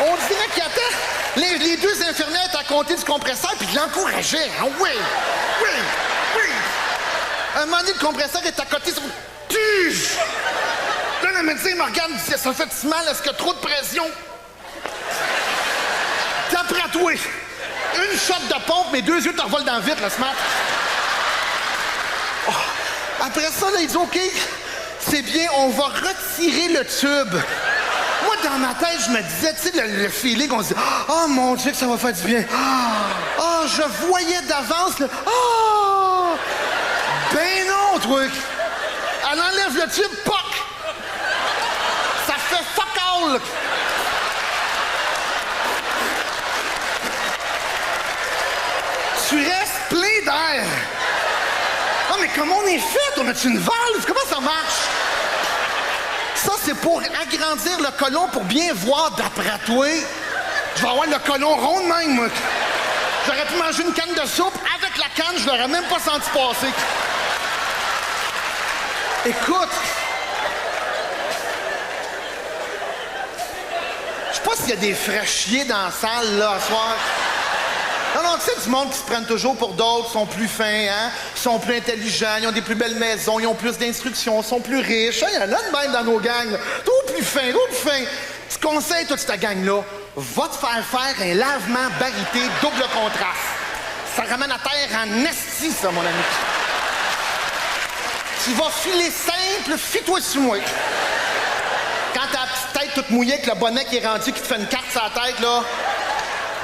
On dirait qu'il attend. Les deux infirmières étaient à côté du compresseur puis ils l'encourageaient. Ah oui, oui, oui. Un moment donné, le compresseur est à côté sur... Là, le médecin me regarde et dit, ça fait si mal, est-ce qu'il y a trop de pression? D'après toi, une shot de pompe, mes deux yeux te revolent dans le vide, le smart. Oh. Après ça, là, il dit, OK, c'est bien, on va retirer le tube. Moi, dans ma tête, je me disais, tu sais, le feeling, on se dit, oh mon Dieu, que ça va faire du bien. Oh, je voyais d'avance, le... Oh! Ben non, truc. Elle enlève le tube, poc! Ça fait fuck all! Tu restes plein d'air. Oh, mais comment on est fait? On a-tu une valve? Comment ça marche? Ça, c'est pour agrandir le côlon pour bien voir d'après toi. Je vais avoir le côlon rond de même, moi. J'aurais pu manger une canne de soupe. Avec la canne, je l'aurais même pas senti passer. Écoute. Je sais pas s'il y a des fraîchiers dans la salle, là, ce soir. Non, tu sais, du monde qui se prennent toujours pour d'autres, sont plus fins, hein? Sont plus intelligents, ils ont des plus belles maisons, ils ont plus d'instructions, sont plus riches. Il y en a de même dans nos gangs. Trop plus fins, trop plus fins. Tu conseilles, toute cette gang-là, va te faire un lavement barité double contraste. Ça ramène à terre en esti, ça, mon ami. Tu vas filer simple, fie-toi sur moi. Quand t'as la petite tête toute mouillée avec le bonnet qui est rendu, qui te fait une carte sur la tête, là...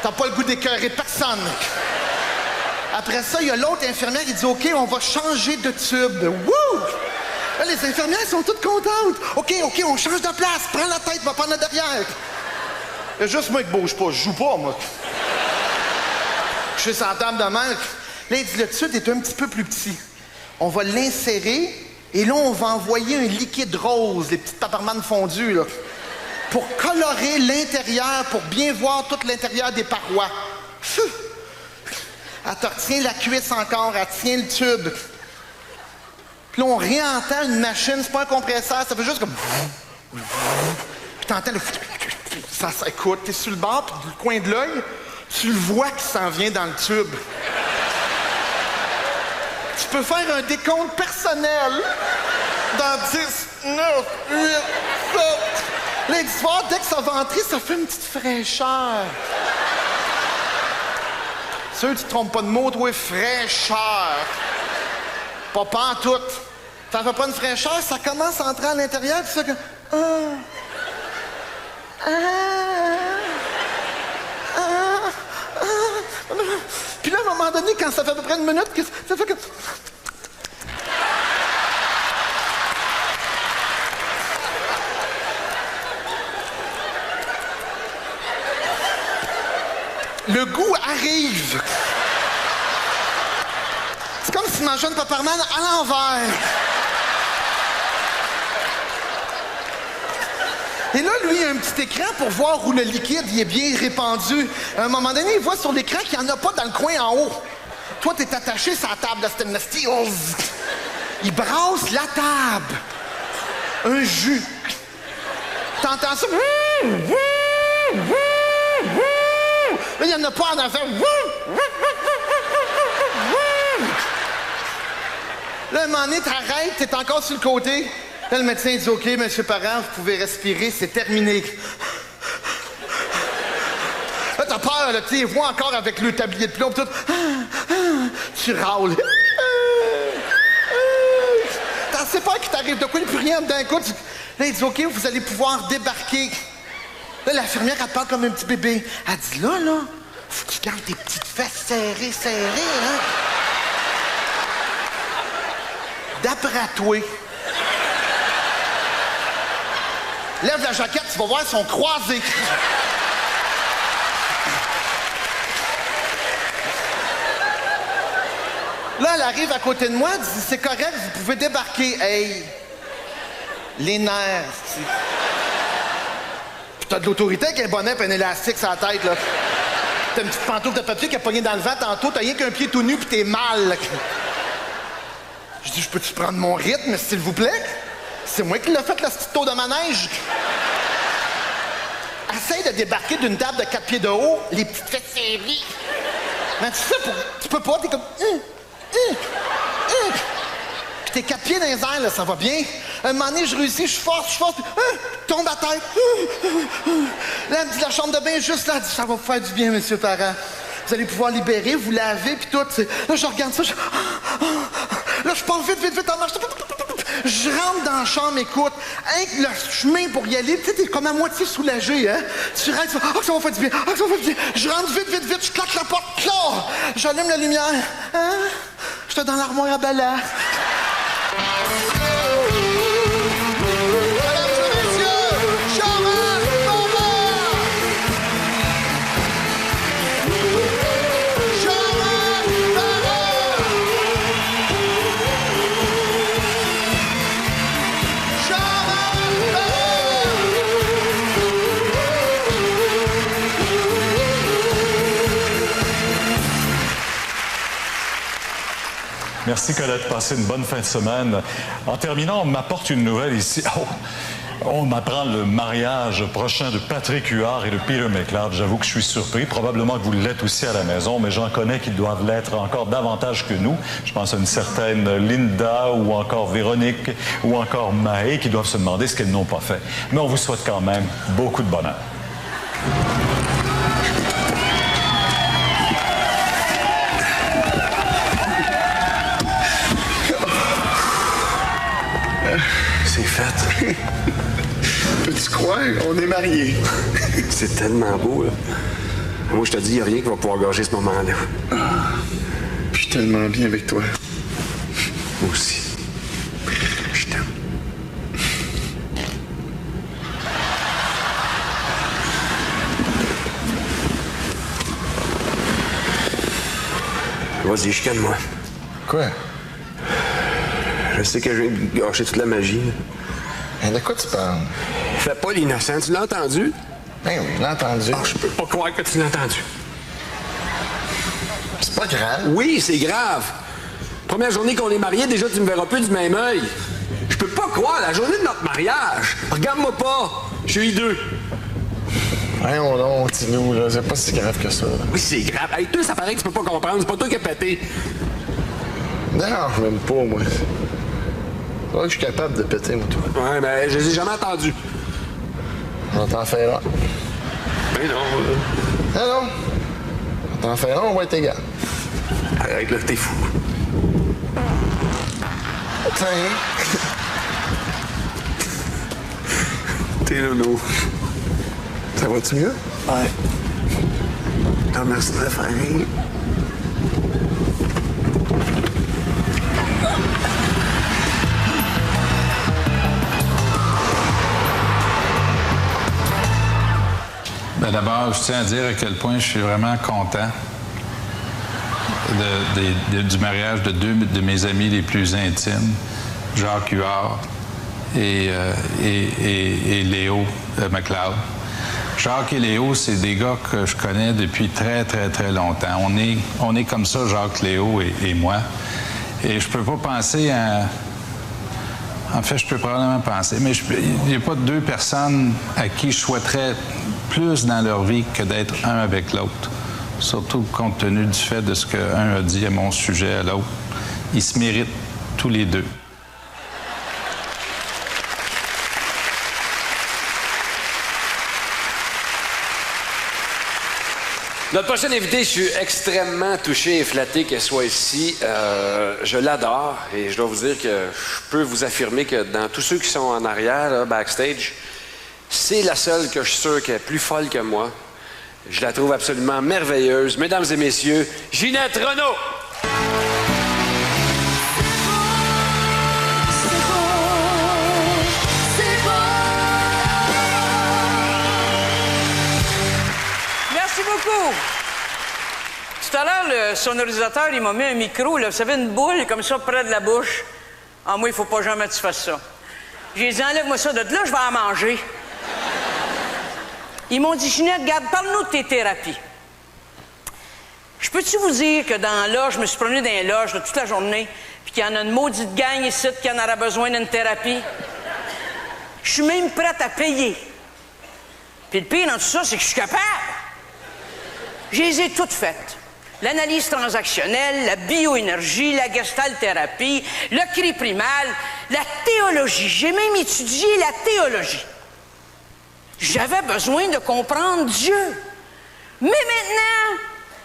T'as pas le goût d'écœurer personne. Après ça, il y a l'autre infirmière qui dit, OK, on va changer de tube. Wouh! Là, les infirmières sont toutes contentes. OK, on change de place. Prends la tête, va prendre la derrière. C'est juste moi qui bouge pas. Je joue pas, moi. Je suis sur la table de mer. Là, il dit, le tube est un petit peu plus petit. On va l'insérer et là, on va envoyer un liquide rose, les petites paparmanes fondues, là, pour colorer l'intérieur, pour bien voir tout l'intérieur des parois. Elle te retient la cuisse encore, elle tient le tube. Puis là, on réentend une machine, c'est pas un compresseur, ça fait juste comme... Puis t'entends le... Ça écoute, t'es sur le bord, puis du coin de l'œil, tu le vois qui s'en vient dans le tube. Tu peux faire un décompte personnel. Dans 10, 9, 8, 7... Lundi soir, dès que ça va entrer, ça fait une petite fraîcheur. Sûr, tu te trompes pas de mot, toi, fraîcheur. Pas en tout. Ça fait pas une fraîcheur, ça commence à entrer à l'intérieur, puis ça que... Puis là, à un moment donné, quand ça fait à peu près une minute, ça fait que... Le goût arrive. C'est comme si tu mangeais une Pepperman à l'envers. Et là, lui, il a un petit écran pour voir où le liquide il est bien répandu. À un moment donné, il voit sur l'écran qu'il n'y en a pas dans le coin en haut. Toi, t'es attaché sur la table de stainless steel. Il brasse la table. Un jus. T'entends ça? Là, il n'y en a pas en affaire. Là, à un moment donné, t'arrêtes, t'es encore sur le côté. Là, le médecin dit, OK, monsieur Parent, vous pouvez respirer, c'est terminé. Là, t'as peur, là, tu sais, vois encore avec le tablier de plomb, tout. Tu râles. T'as assez peur qu'il t'arrive de quoi, il n'y a plus rien d'un coup. Là, il dit, OK, vous allez pouvoir débarquer. Là, l'infirmière, elle te parle comme un petit bébé. Elle dit, là, faut que tu gardes tes petites fesses serrées, hein. D'après toi, lève la jaquette, tu vas voir, elles sont croisées. Là, elle arrive à côté de moi, elle dit, c'est correct, vous pouvez débarquer. Hey, les nerfs, puis t'as de l'autorité avec un bonnet et un élastique sur la tête, là. T'as une petite pantoufle de papier qui a pogné dans le vent tantôt, t'as rien qu'un pied tout nu puis t'es mal, là. Je dis, je peux-tu prendre mon rythme, s'il vous plaît? C'est moi qui l'ai fait, le petit tour de manège. Essaye de débarquer d'une table de 4 pieds de haut, les petites fesses serrées. Mais tu peux pas, t'es comme... Puis t'es 4 pieds dans les airs, là, ça va bien. Un moment donné, je réussis, je force, puis tombe à terre. Là, elle me dit, la chambre de bain est juste là. Elle dit, ça va vous faire du bien, monsieur Parent. Vous allez pouvoir libérer, vous laver, puis tout. Là, je regarde ça, là, je pars vite en marche. Je rentre dans la chambre, écoute, le chemin pour y aller, tu sais, t'es comme à moitié soulagé, hein? Tu rentres, tu fais, ça va faire du bien, ça va faire du bien. Je rentre vite, je claque la porte, clac! J'allume la lumière, hein? J'étais dans l'armoire à balai. Merci, Colette. Passez une bonne fin de semaine. En terminant, on m'apporte une nouvelle ici. On m'apprend le mariage prochain de Patrick Huard et de Peter McLeod. J'avoue que je suis surpris. Probablement que vous l'êtes aussi à la maison, mais j'en connais qui doivent l'être encore davantage que nous. Je pense à une certaine Linda ou encore Véronique ou encore Maë qui doivent se demander ce qu'elles n'ont pas fait. Mais on vous souhaite quand même beaucoup de bonheur. C'est fait. Peux-tu croire? On est mariés. C'est tellement beau, là. Moi, je te dis, il n'y a rien qui va pouvoir gâcher ce moment-là. Je suis tellement bien avec toi. Moi aussi. Je t'aime. Vas-y, chicane-moi. Quoi? Je sais que je viens de gâcher toute la magie. Mais de quoi tu parles? Fais pas l'innocent, tu l'as entendu? Ben oui, je l'ai entendu. Oh, je peux pas croire que tu l'as entendu. C'est pas grave. Oui, c'est grave. Première journée qu'on est mariés, déjà tu me verras plus du même œil. Je peux pas croire, la journée de notre mariage. Regarde-moi pas. Je suis hideux. Voyons donc, Tino, là, c'est pas si grave que ça. Là. Oui, c'est grave. Hey, toi, ça paraît que tu peux pas comprendre. C'est pas toi qui as pété. Non, même pas, moi. C'est vrai que je suis capable de péter, moi, toi. Ouais, mais je les ai jamais entendus. On va t'en faire un. Mais non. Ah non. On va t'en faire un, on va être égal. Arrête, là, t'es fou. Tiens. T'es nono. Ça va-tu mieux? Ouais. T'en merci de le faire rire. Ben d'abord, je tiens à dire à quel point je suis vraiment content du mariage de deux de mes amis les plus intimes, Jacques Huard et Léo McLeod. Jacques et Léo, c'est des gars que je connais depuis très, très, très longtemps. On est comme ça, Jacques, Léo et moi. Et je peux pas penser à... En fait, je peux probablement penser, mais il n'y a pas deux personnes à qui je souhaiterais plus dans leur vie que d'être un avec l'autre. Surtout compte tenu du fait de ce qu'un a dit à mon sujet à l'autre. Ils se méritent tous les deux. Notre prochaine invitée, je suis extrêmement touché et flatté qu'elle soit ici. Je l'adore et je dois vous dire que je peux vous affirmer que dans tous ceux qui sont en arrière, là, backstage, c'est la seule que je suis sûr qu'elle est plus folle que moi. Je la trouve absolument merveilleuse. Mesdames et messieurs, Ginette Renault! Merci beaucoup. Tout à l'heure, le sonorisateur, il m'a mis un micro, là, vous savez, une boule comme ça près de la bouche. Ah, moi, il faut pas jamais que tu fasses ça. J'ai dit, enlève-moi ça de là, je vais en manger. Ils m'ont dit, Ginette, regarde, parle-nous de tes thérapies. Je peux-tu vous dire que dans la loge, je me suis promené dans les loges là, toute la journée, puis qu'il y en a une maudite gang ici qui en aura besoin d'une thérapie? Je suis même prête à payer. Puis le pire dans tout ça, c'est que je suis capable. Je les ai toutes faites. L'analyse transactionnelle, la bioénergie, la gestalt-thérapie, le cri primal, la théologie. J'ai même étudié la théologie. J'avais besoin de comprendre Dieu. Mais maintenant,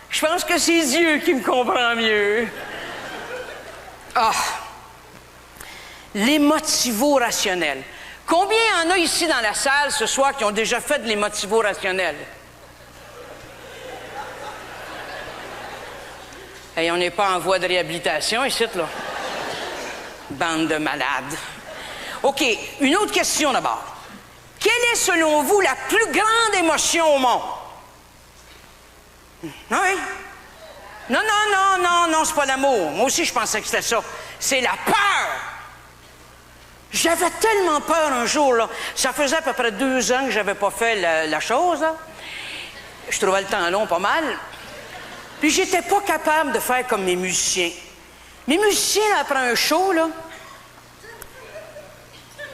je pense que c'est Dieu qui me comprend mieux. Ah! Les motivos-rationnels. Combien il y en a ici dans la salle ce soir qui ont déjà fait de les motivos-rationnels? Hey, on n'est pas en voie de réhabilitation ici, là. Bande de malades. OK, une autre question d'abord. Quelle est, selon vous, la plus grande émotion au monde? Oui? Non, c'est pas l'amour. Moi aussi, je pensais que c'était ça. C'est la peur. J'avais tellement peur un jour, là. Ça faisait à peu près 2 ans que j'avais pas fait la chose, là. Je trouvais le temps long pas mal. Puis j'étais pas capable de faire comme mes musiciens. Mes musiciens, là, après un show, là,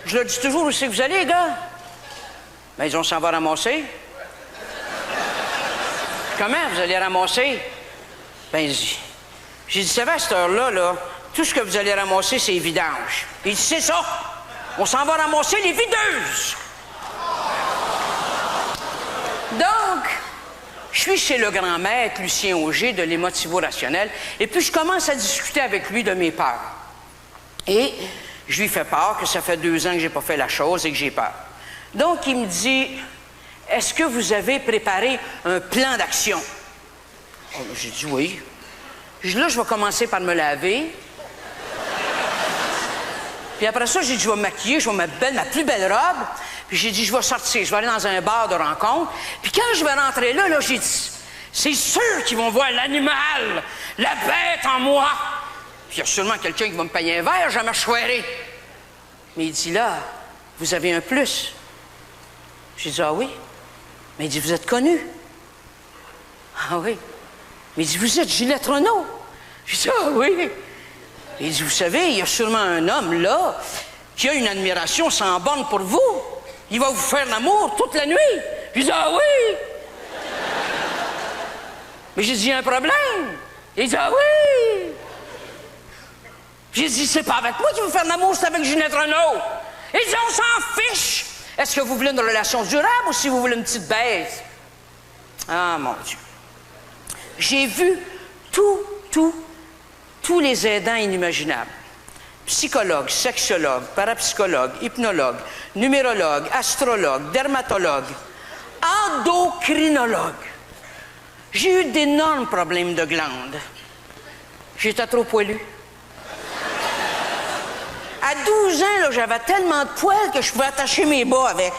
je leur dis toujours où c'est que vous allez, les gars? Ben, ils ont s'en va ramasser. Comment vous allez ramasser? Ben, j'ai dit, ça va à cette heure-là, là, tout ce que vous allez ramasser, c'est les vidanges. Il dit, c'est ça. On s'en va ramasser les videuses. Donc, je suis chez le grand maître, Lucien Auger, de l'émotivo-rationnel, et puis je commence à discuter avec lui de mes peurs. Et je lui fais part que ça fait 2 ans que j'ai pas fait la chose et que j'ai peur. Donc, il me dit, est-ce que vous avez préparé un plan d'action? Oh, j'ai dit oui. Là, je vais commencer par me laver. Puis après ça, j'ai dit, je vais me maquiller, je vais mettre ma plus belle robe. Puis j'ai dit, je vais sortir, je vais aller dans un bar de rencontre. Puis quand je vais rentrer là, j'ai dit, c'est sûr qu'ils vont voir l'animal, la bête en moi. Puis il y a sûrement quelqu'un qui va me payer un verre, je vais m'achoirer. Mais il dit, là, vous avez un plus. J'ai dit, ah oui? Mais il dit, vous êtes connu. Ah oui? Mais il dit, vous êtes Ginette Renault. J'ai dit, ah oui? Il dit, vous savez, il y a sûrement un homme là qui a une admiration sans borne pour vous. Il va vous faire l'amour toute la nuit. J'ai dit, ah oui? Mais j'ai dit, il y a un problème. Il dit, ah oui? J'ai dit, c'est pas avec moi qu'il veut faire l'amour, c'est avec Ginette Renault. Il dit, on s'en fiche. Est-ce que vous voulez une relation durable ou si vous voulez une petite baise? Ah, mon Dieu. J'ai vu tous les aidants inimaginables. Psychologue, sexologue, parapsychologue, hypnologue, numérologue, astrologue, dermatologue, endocrinologue. J'ai eu d'énormes problèmes de glandes. J'étais trop poilu. À 12 ans, là, j'avais tellement de poils que je pouvais attacher mes bas avec.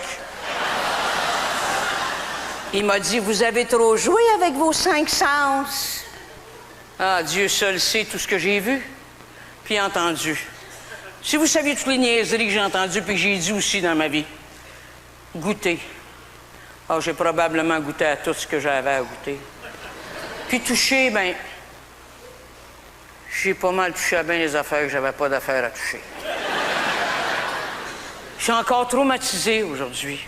Il m'a dit, vous avez trop joué avec vos 5 sens. Ah, Dieu seul sait tout ce que j'ai vu puis entendu. Si vous saviez toutes les niaiseries que j'ai entendues puis que j'ai dit aussi dans ma vie. Goûter. Ah, j'ai probablement goûté à tout ce que j'avais à goûter. Puis toucher, ben, j'ai pas mal touché à bien les affaires que j'avais pas d'affaires à toucher. Je suis encore traumatisé aujourd'hui.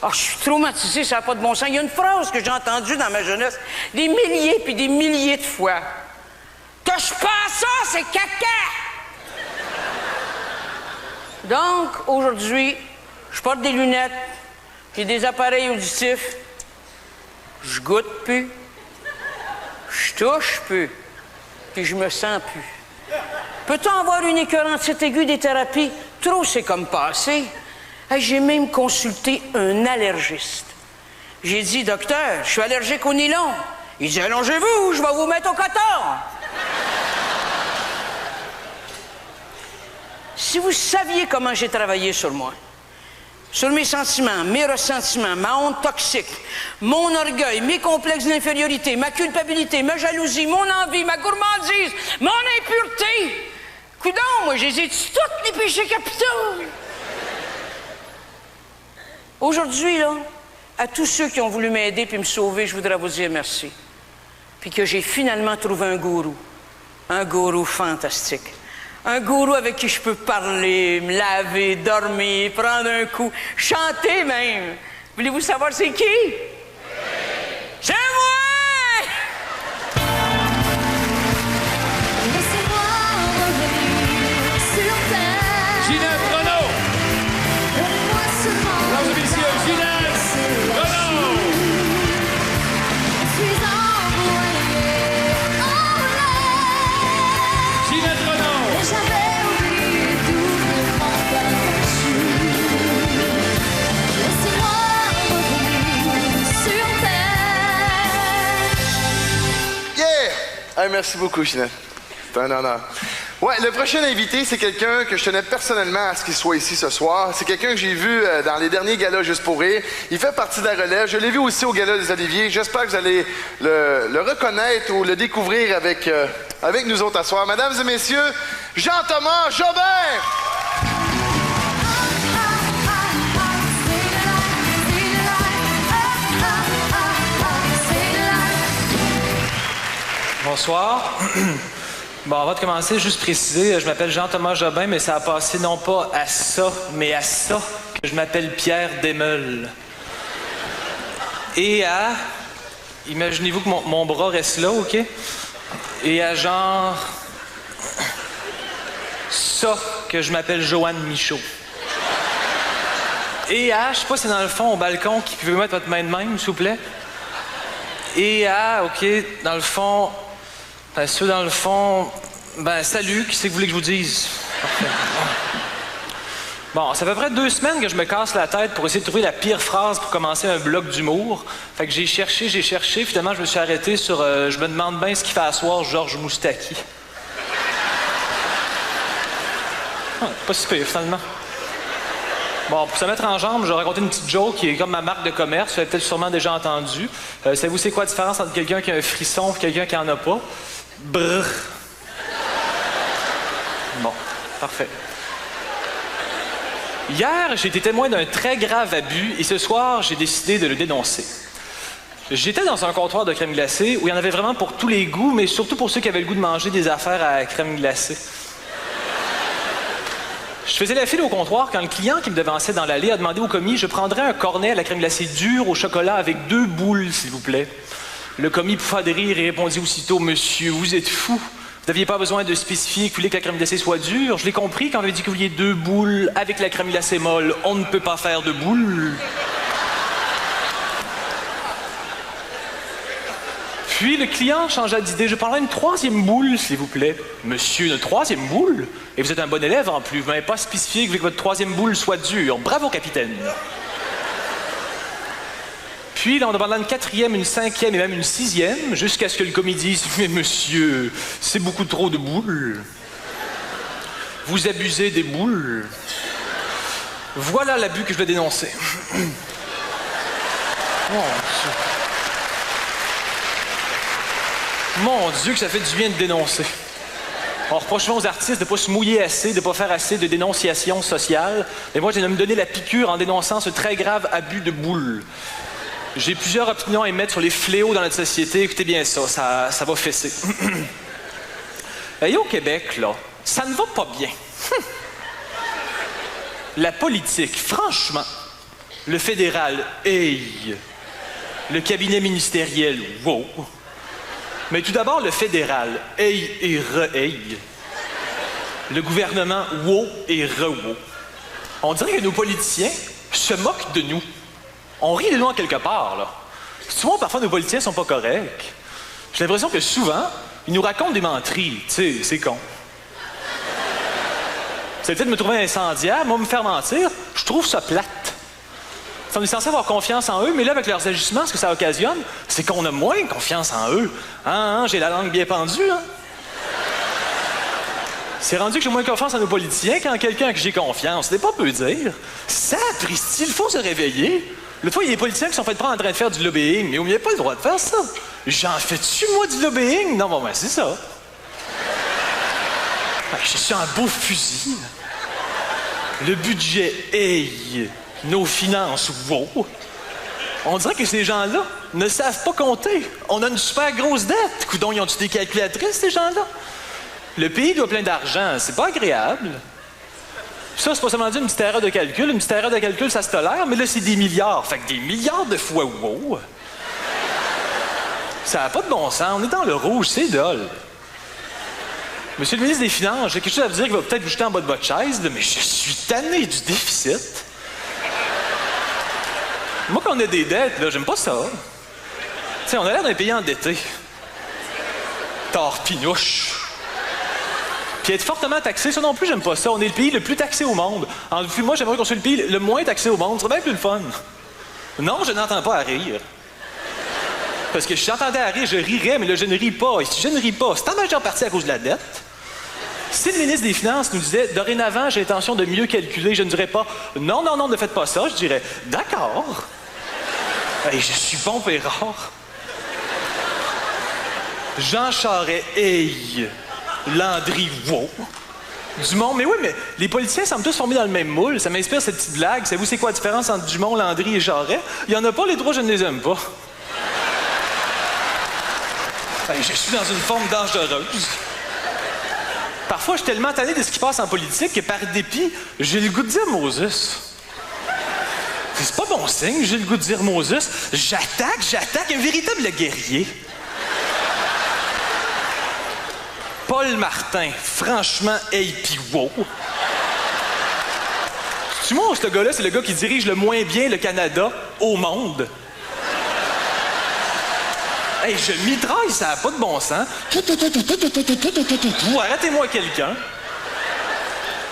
Ah, je suis traumatisé, ça n'a pas de bon sens. Il y a une phrase que j'ai entendue dans ma jeunesse des milliers puis des milliers de fois. Que je pense ça, c'est caca! Donc, aujourd'hui, je porte des lunettes puis des appareils auditifs. Je goûte plus. Je touche plus. Puis je me sens plus. Peut-on avoir une écœurantite aiguë des thérapies? Trop, c'est comme passé. Hey, j'ai même consulté un allergiste. J'ai dit, docteur, je suis allergique au nylon. Il dit, allongez-vous, je vais vous mettre au coton. Si vous saviez comment j'ai travaillé sur moi, sur mes sentiments, mes ressentiments, ma honte toxique, mon orgueil, mes complexes d'infériorité, ma culpabilité, ma jalousie, mon envie, ma gourmandise, mon impureté. Coudon, moi, j'ai dit tous les péchés capitaux. Aujourd'hui, là, à tous ceux qui ont voulu m'aider puis me sauver, je voudrais vous dire merci. Puis que j'ai finalement trouvé un gourou fantastique. Un gourou avec qui je peux parler, me laver, dormir, prendre un coup, chanter même. Voulez-vous savoir c'est qui? Oui. C'est moi! Laissez-moi revenir sur terre. Ginette Renault! Donne-moi seulement. Mesdames et messieurs, Ginette Renault! Je suis envoyée en l'air. Ginette Renault! Et j'avais oublié tout mon parachute. Laissez-moi revenir sur terre. Yeah! Hey, merci beaucoup, Ginette. C'est un honneur. Ouais, le prochain invité, c'est quelqu'un que je tenais personnellement à ce qu'il soit ici ce soir. C'est quelqu'un que j'ai vu dans les derniers galas Juste pour rire. Il fait partie de la relève. Je l'ai vu aussi au gala des Oliviers. J'espère que vous allez le reconnaître ou le découvrir avec nous autres à soir. Mesdames et messieurs, Jean-Thomas Jobin! Bonsoir. Bon, on va commencer, juste préciser, je m'appelle Jean-Thomas Jobin, mais ça a passé non pas à ça, mais à ça, que je m'appelle Pierre Desmeules. Et à... Imaginez-vous que mon bras reste là, OK? Et à genre... ça, que je m'appelle Joanne Michaud. Et à... Je sais pas si c'est dans le fond, au balcon, qui peut mettre votre main de même, s'il vous plaît? Et à... OK, dans le fond... Ben, ceux dans le fond, ben, salut, qui c'est que vous voulez que je vous dise? Parfait. Bon, ça fait à peu près 2 semaines que je me casse la tête pour essayer de trouver la pire phrase pour commencer un bloc d'humour. Fait que j'ai cherché, finalement, je me suis arrêté sur je me demande bien ce qu'il fait asseoir Georges Moustaki. Ah, pas si pire, finalement. Bon, pour se mettre en jambe, je vais raconter une petite joke qui est comme ma marque de commerce. Vous avez peut-être sûrement déjà entendu. Savez-vous c'est quoi la différence entre quelqu'un qui a un frisson et quelqu'un qui en a pas? Brrr. Bon, parfait. Hier, j'ai été témoin d'un très grave abus et ce soir, j'ai décidé de le dénoncer. J'étais dans un comptoir de crème glacée où il y en avait vraiment pour tous les goûts, mais surtout pour ceux qui avaient le goût de manger des affaires à crème glacée. Je faisais la file au comptoir quand le client qui me devançait dans l'allée a demandé au commis « Je prendrais un cornet à la crème glacée dure au chocolat avec 2 boules, s'il vous plaît. » Le commis pouffa de rire et répondit aussitôt « Monsieur, vous êtes fou. Vous n'aviez pas besoin de spécifier que vous voulez que la crème glacée soit dure. Je l'ai compris quand vous avez dit que vous vouliez 2 boules avec la crème glacée molle. On ne peut pas faire de boules. Puis le client changea d'idée. Je parlerai une 3e boule, s'il vous plaît. Monsieur, une 3e boule? Et vous êtes un bon élève en plus. Vous m'avez pas spécifié que vous voulez que votre 3e boule soit dure. Bravo, capitaine. Puis, là, on demanda une 4e, une 5e et même une 6e, jusqu'à ce que le commis dise « Mais monsieur, c'est beaucoup trop de boules. Vous abusez des boules. » Voilà l'abus que je dois dénoncer. Mon Dieu. Mon Dieu, que ça fait du bien de dénoncer. On reproche souvent aux artistes de ne pas se mouiller assez, de ne pas faire assez de dénonciation sociale. Mais moi, j'ai de me donner la piqûre en dénonçant ce très grave abus de boules. J'ai plusieurs opinions à émettre sur les fléaux dans notre société. Écoutez bien ça va fesser. Et au Québec, là, ça ne va pas bien. La politique, franchement, le fédéral, hey. Le cabinet ministériel, wow. Mais tout d'abord, le fédéral, hey et re-hey. Le gouvernement, wow et re-wow. On dirait que nos politiciens se moquent de nous. On rit de nous en quelque part, là. Souvent, parfois, nos politiciens sont pas corrects. J'ai l'impression que souvent, ils nous racontent des menteries. Tu sais, c'est con. C'est peut-être me trouver incendiaire, moi, me faire mentir, je trouve ça plate. On est censé avoir confiance en eux, mais là, avec leurs agissements, ce que ça occasionne, c'est qu'on a moins confiance en eux. Hein? J'ai la langue bien pendue, hein? C'est rendu que j'ai moins confiance en nos politiciens qu'en quelqu'un à qui j'ai confiance. C'est pas peu dire. Sapristi, il faut se réveiller. L'autre fois, il y a des politiciens qui sont fait prendre en train de faire du lobbying. Mais vous n'avez pas le droit de faire ça. J'en fais-tu, moi, du lobbying? Non, bon, ben, c'est ça. Je suis un beau fusil. Le budget, hey. Nos finances, wow. On dirait que ces gens-là ne savent pas compter. On a une super grosse dette. Coudon, ils ont-tu des calculatrices, ces gens-là? Le pays doit plein d'argent. C'est pas agréable. Ça, c'est pas seulement dire une petite erreur de calcul. Une petite erreur de calcul, ça se tolère, mais là, c'est des milliards. Fait que des milliards de fois wow. Ça n'a pas de bon sens. On est dans le rouge, c'est dole. Monsieur le ministre des Finances, j'ai quelque chose à vous dire qui va peut-être vous jeter en bas de votre chaise, mais je suis tanné du déficit. Moi, quand on a des dettes, là, j'aime pas ça. Tu sais, on a l'air d'un pays endetté. Torpinouche. Puis être fortement taxé, ça non plus, j'aime pas ça. On est le pays le plus taxé au monde. Moi, j'aimerais qu'on soit le pays le moins taxé au monde. C'est bien plus le fun. Non, je n'entends pas à rire. Parce que si j'entendais à rire, je rirais, mais là, je ne ris pas. Et si je ne ris pas, c'est en majeure partie à cause de la dette. Si le ministre des Finances nous disait « Dorénavant, j'ai l'intention de mieux calculer », je ne dirais pas « Non, non, non, ne faites pas ça », je dirais « D'accord. » Hey, je suis bon et rare. Jean Charest, hey. Landry, wow. Dumont, mais oui, mais les politiciens semblent tous formés dans le même moule. Ça m'inspire cette petite blague. Savez-vous c'est quoi la différence entre Dumont, Landry et Charest? Il y en a pas, les trois, je ne les aime pas. Hey, je suis dans une forme dangereuse. Parfois, je suis tellement tanné de ce qui passe en politique que par dépit, j'ai le goût de dire Moses. C'est pas bon signe, j'ai le goût de dire Moses. J'attaque, un véritable guerrier. Paul Martin, franchement, hey pis wow. Tu vois, ce gars-là, c'est le gars qui dirige le moins bien le Canada au monde. Hey, je mitraille, ça n'a pas de bon sens. Arrêtez-moi quelqu'un.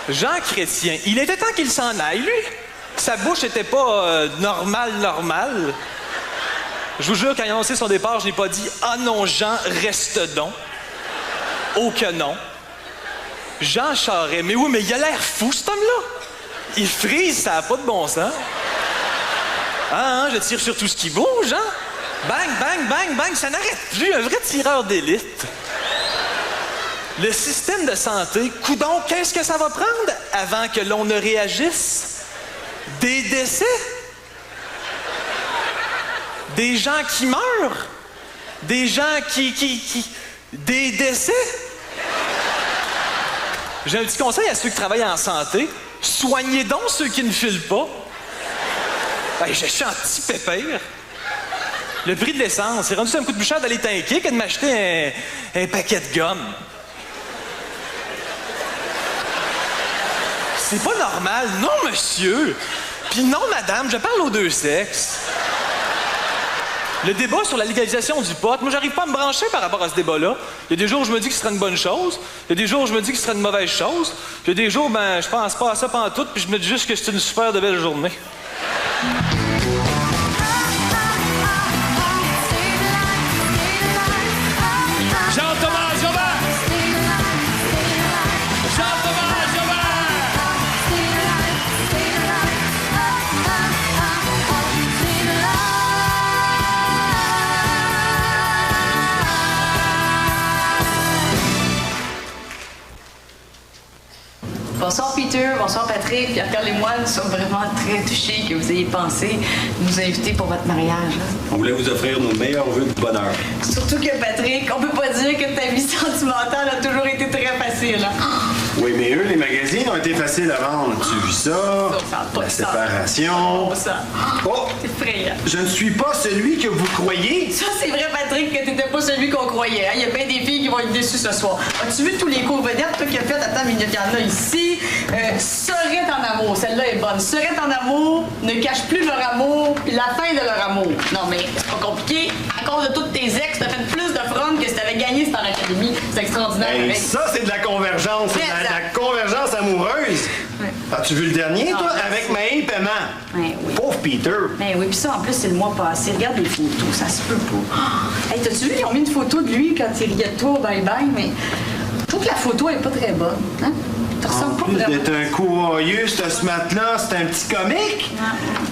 Jean Chrétien, il était temps qu'il s'en aille, lui. Sa bouche était pas normale. Je vous jure, quand il a annoncé son départ, je n'ai pas dit « Ah non, Jean, reste donc. » Oh que non. Jean Charest, mais oui, mais il a l'air fou, cet homme-là. Il frise, ça n'a pas de bon sens. Je tire sur tout ce qui bouge, hein? Bang, bang, bang, bang, ça n'arrête plus, un vrai tireur d'élite. Le système de santé, coudonc, qu'est-ce que ça va prendre avant que l'on ne réagisse? Des décès? Des gens qui meurent? Des gens Des décès? J'ai un petit conseil à ceux qui travaillent en santé. Soignez donc ceux qui ne filent pas. Ben, je suis un petit pépère. Le prix de l'essence, c'est rendu ça me coûte plus cher d'aller tanker que de m'acheter un paquet de gomme. C'est pas normal. Non, monsieur. Puis non, madame, je parle aux deux sexes. Le débat sur la légalisation du pot, moi, j'arrive pas à me brancher par rapport à ce débat-là. Il y a des jours où je me dis que ce serait une bonne chose. Il y a des jours où je me dis que ce serait une mauvaise chose. Il y a des jours, ben, je pense pas à ça pantoute, puis je me dis juste que c'est une super de belle journée. Jean-Thomas Jobin! Jean-Thomas Jobin! Bonsoir Peter, bonsoir Patrick, Pierre-Carl et moi, nous sommes vraiment très touchés que vous ayez pensé nous inviter pour votre mariage. On voulait vous offrir nos meilleurs vœux de bonheur. Surtout que Patrick, on peut pas dire que ta vie sentimentale a toujours été très facile. Hein? Oui, mais eux, les magazines ont été faciles à vendre. Tu vis ça? La séparation. Oh! C'est effrayant. Je ne suis pas celui que vous croyez. Ça, c'est vrai, Patrick, que t'étais pas celui qu'on croyait. Hein? Il y a bien des filles qui vont être déçues ce soir. As-tu vu tous les cours vedettes qu'il a fait? Attends, mais il y en a ici. Serait en amour, celle-là est bonne. Serait en amour, ne cache plus leur amour, puis la fin de leur amour. Non, mais c'est pas compliqué. À cause de toutes tes ex, t'as fait plus de front que si t'avais gagné Star Academy. C'est extraordinaire. Hey, ça, c'est de la convergence. C'est de la convergence amoureuse. Ouais. As-tu vu le dernier, toi? Avec Maë Paiement. Ouais, oui. Pauvre Peter. Ben oui, puis ça, en plus, c'est le mois passé. Regarde les photos, ça se peut pas. Oh! Hey, t'as-tu vu, ils ont mis une photo de lui quand il riait de toi au bye-bye, mais je trouve que la photo est pas très bonne. Hein? En plus d'être un courroyeux, ce mat-là, c'est un petit comique?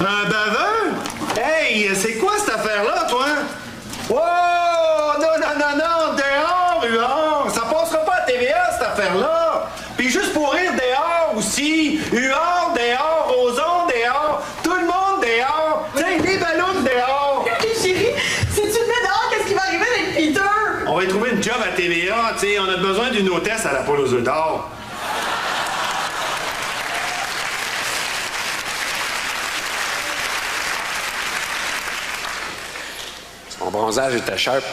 Un baveux? Hey, c'est quoi cette affaire-là, toi? Oh! Non, non, non, non! Dehors, Huard! Ça passera pas à TVA, cette affaire-là! Puis juste pour rire, dehors aussi! Huard, dehors! Roson, dehors! Tout le monde, dehors! Tiens, les ballons, dehors! Chérie, si tu le mets dehors, qu'est-ce qui va arriver avec Peter? On va y trouver une job à TVA, tu sais. On a besoin d'une hôtesse à la poule aux œufs d'or. Mon bronzage était sharp.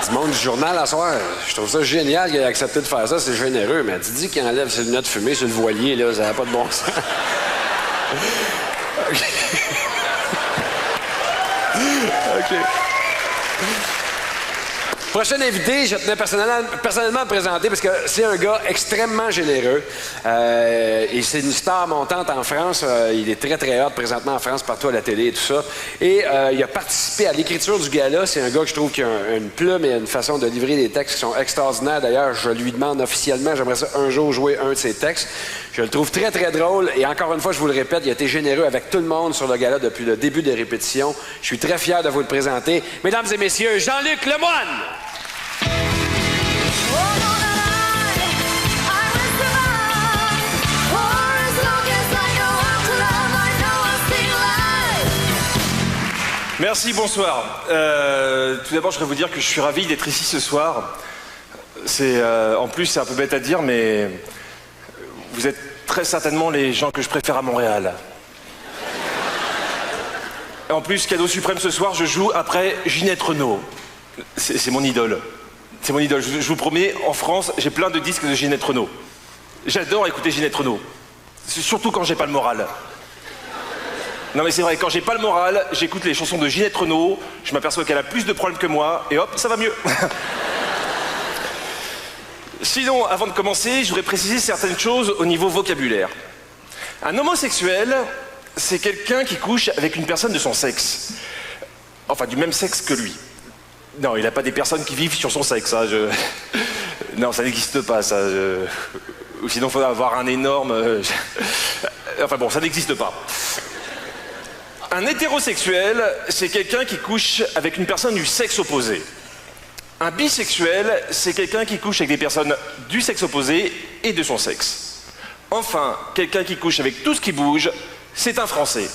Du monde du journal à soir, je trouve ça génial qu'il ait accepté de faire ça, c'est généreux, mais tu dis qu'il enlève ses lunettes fumées sur le voilier, là, ça n'a pas de bon sens. OK. OK. Prochain invité, je tenais personnellement à me présenter parce que c'est un gars extrêmement généreux. Et c'est une star montante en France. Il est très, très hot présentement en France, partout à la télé et tout ça. Et il a participé à l'écriture du gala. C'est un gars que je trouve qui a une plume et une façon de livrer des textes qui sont extraordinaires. D'ailleurs, je lui demande officiellement, j'aimerais ça un jour jouer un de ses textes. Je le trouve très, très drôle. Et encore une fois, je vous le répète, il a été généreux avec tout le monde sur le gala depuis le début des répétitions. Je suis très fier de vous le présenter. Mesdames et messieurs, Jean-Luc Lemoine! Merci, bonsoir. Tout d'abord, je voudrais vous dire que je suis ravi d'être ici ce soir. En plus, c'est un peu bête à dire, mais vous êtes très certainement les gens que je préfère à Montréal. Et en plus, cadeau suprême ce soir, je joue après Ginette Renault. C'est mon idole. C'est mon idole. Je vous promets, en France, j'ai plein de disques de Ginette Renault. J'adore écouter Ginette Renault. Surtout quand j'ai pas le moral. Non mais c'est vrai, quand j'ai pas le moral, j'écoute les chansons de Ginette Renault, je m'aperçois qu'elle a plus de problèmes que moi, et hop, ça va mieux. Sinon, avant de commencer, je voudrais préciser certaines choses au niveau vocabulaire. Un homosexuel, c'est quelqu'un qui couche avec une personne de son sexe. Enfin, du même sexe que lui. Non, il n'a pas des personnes qui vivent sur son sexe, hein, Non, ça n'existe pas, ça. Ou sinon, il faudrait avoir un énorme... Enfin bon, ça n'existe pas. Un hétérosexuel, c'est quelqu'un qui couche avec une personne du sexe opposé. Un bisexuel, c'est quelqu'un qui couche avec des personnes du sexe opposé et de son sexe. Enfin, quelqu'un qui couche avec tout ce qui bouge, c'est un Français.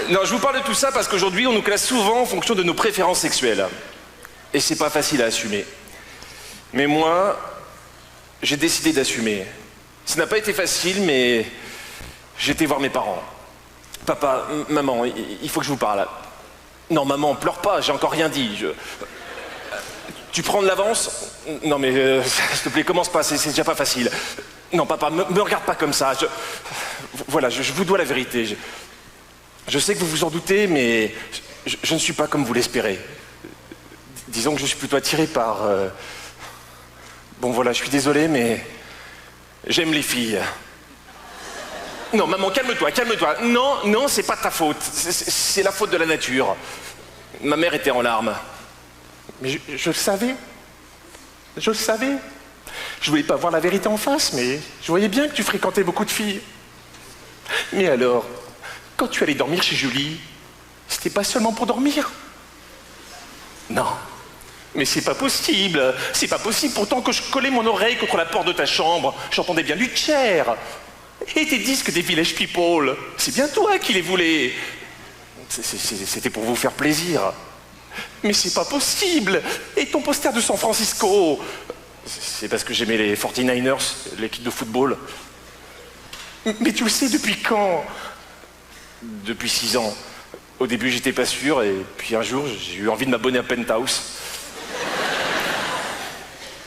Non, je vous parle de tout ça parce qu'aujourd'hui, on nous classe souvent en fonction de nos préférences sexuelles. Et c'est pas facile à assumer. Mais moi, j'ai décidé d'assumer. Ça n'a pas été facile, mais... J'ai été voir mes parents. Papa, maman, il faut que je vous parle. Non, maman, pleure pas, j'ai encore rien dit. Tu prends de l'avance? Non, mais s'il te plaît, commence pas, c'est déjà pas facile. Non, papa, me regarde pas comme ça. Voilà, je vous dois la vérité. Je sais que vous vous en doutez, mais je ne suis pas comme vous l'espérez. Disons que je suis plutôt attiré par... Bon, voilà, je suis désolé, mais... J'aime les filles. Non, maman, calme-toi, calme-toi. Non, non, c'est pas ta faute. C'est la faute de la nature. Ma mère était en larmes. Mais je le savais. Je le savais. Je voulais pas voir la vérité en face, mais je voyais bien que tu fréquentais beaucoup de filles. Mais alors, quand tu allais dormir chez Julie, c'était pas seulement pour dormir. Non. Mais c'est pas possible. C'est pas possible. Pourtant que je collais mon oreille contre la porte de ta chambre, j'entendais bien du Cher. Et tes disques des Village People, c'est bien toi qui les voulais. C'était pour vous faire plaisir. Mais c'est pas possible. Et ton poster de San Francisco, c'est parce que j'aimais les 49ers, l'équipe de football. Mais tu le sais depuis quand? Depuis 6 ans. Au début, j'étais pas sûr, et puis un jour, j'ai eu envie de m'abonner à Penthouse.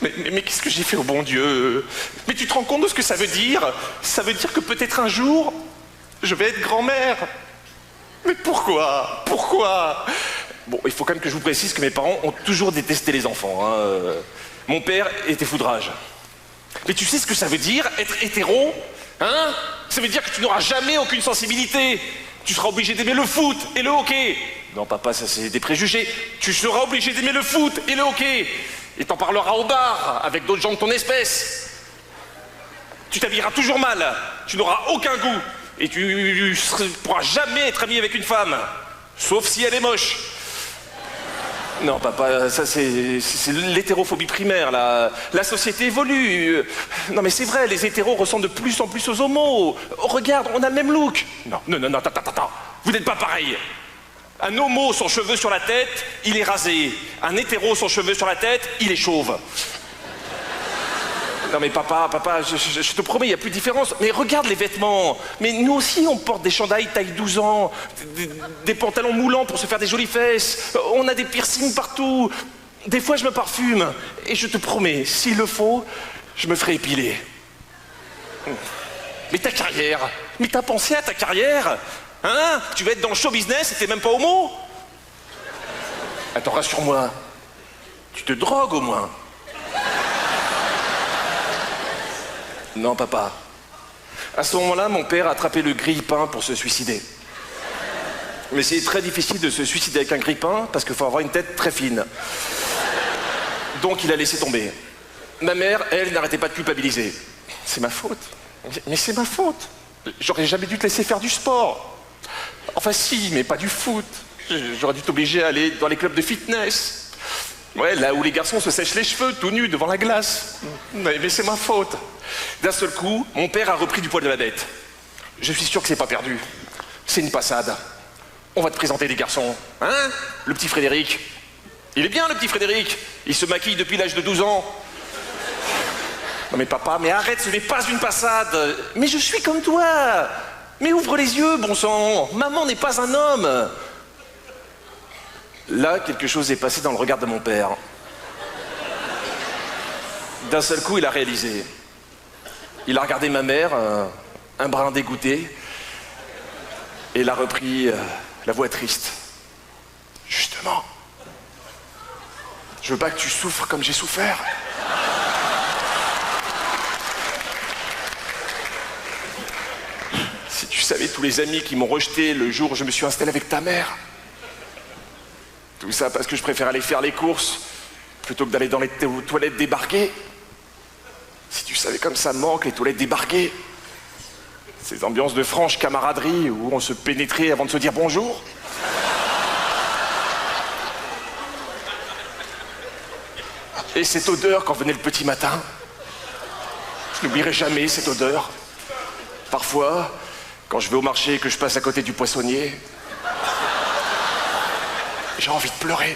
Mais qu'est-ce que j'ai fait au bon Dieu? Mais tu te rends compte de ce que ça veut dire? Ça veut dire que peut-être un jour, je vais être grand-mère. Mais pourquoi? Pourquoi? Bon, il faut quand même que je vous précise que mes parents ont toujours détesté les enfants. Hein. Mon père était foudrage. Mais tu sais ce que ça veut dire, être hétéro? Hein? Ça veut dire que tu n'auras jamais aucune sensibilité. Tu seras obligé d'aimer le foot et le hockey. Non, papa, ça c'est des préjugés. Tu seras obligé d'aimer le foot et le hockey. Et t'en parleras au bar avec d'autres gens de ton espèce. Tu t'habilleras toujours mal. Tu n'auras aucun goût. Et tu ne pourras jamais être ami avec une femme. Sauf si elle est moche. Non, papa, ça c'est l'hétérophobie primaire, là. La société évolue. Non, mais c'est vrai, les hétéros ressemblent de plus en plus aux homos. Oh, regarde, on a le même look. Non, attends. Vous n'êtes pas pareil. Un homo, son cheveu sur la tête, il est rasé. Un hétéro, son cheveu sur la tête, il est chauve. Non mais papa, je te promets, il n'y a plus de différence. Mais regarde les vêtements. Mais nous aussi, on porte des chandails taille 12 ans, des pantalons moulants pour se faire des jolies fesses. On a des piercings partout. Des fois, je me parfume. Et je te promets, s'il le faut, je me ferai épiler. Mais ta carrière, mais t'as pensé à ta carrière? Hein? Tu vas être dans le show business et t'es même pas homo? Attends, rassure-moi. Tu te drogues au moins? Non, papa. À ce moment-là, mon père a attrapé le grille-pain pour se suicider. Mais c'est très difficile de se suicider avec un grille-pain parce qu'il faut avoir une tête très fine. Donc il a laissé tomber. Ma mère, elle, n'arrêtait pas de culpabiliser. C'est ma faute. Mais c'est ma faute. J'aurais jamais dû te laisser faire du sport. Enfin si, mais pas du foot. J'aurais dû t'obliger à aller dans les clubs de fitness. Ouais, là où les garçons se sèchent les cheveux tout nus devant la glace. Mais c'est ma faute. D'un seul coup, mon père a repris du poil de la bête. Je suis sûr que c'est pas perdu. C'est une passade. On va te présenter des garçons. Hein? Le petit Frédéric. Il est bien, le petit Frédéric. Il se maquille depuis l'âge de 12 ans. Non mais papa, mais arrête, ce n'est pas une passade. Mais je suis comme toi. Mais ouvre les yeux, bon sang. Maman n'est pas un homme. Là, quelque chose est passé dans le regard de mon père. D'un seul coup, il a réalisé. Il a regardé ma mère, un brin dégoûté, et il a repris la voix triste. Justement, je veux pas que tu souffres comme j'ai souffert. Si tu savais tous les amis qui m'ont rejeté le jour où je me suis installé avec ta mère. Tout ça parce que je préfère aller faire les courses plutôt que d'aller dans les toilettes débarquées. Si tu savais comme ça me manque les toilettes débarquées. Ces ambiances de franche camaraderie où on se pénétrait avant de se dire bonjour. Et cette odeur quand venait le petit matin. Je n'oublierai jamais cette odeur. Parfois, quand je vais au marché et que je passe à côté du poissonnier, j'ai envie de pleurer.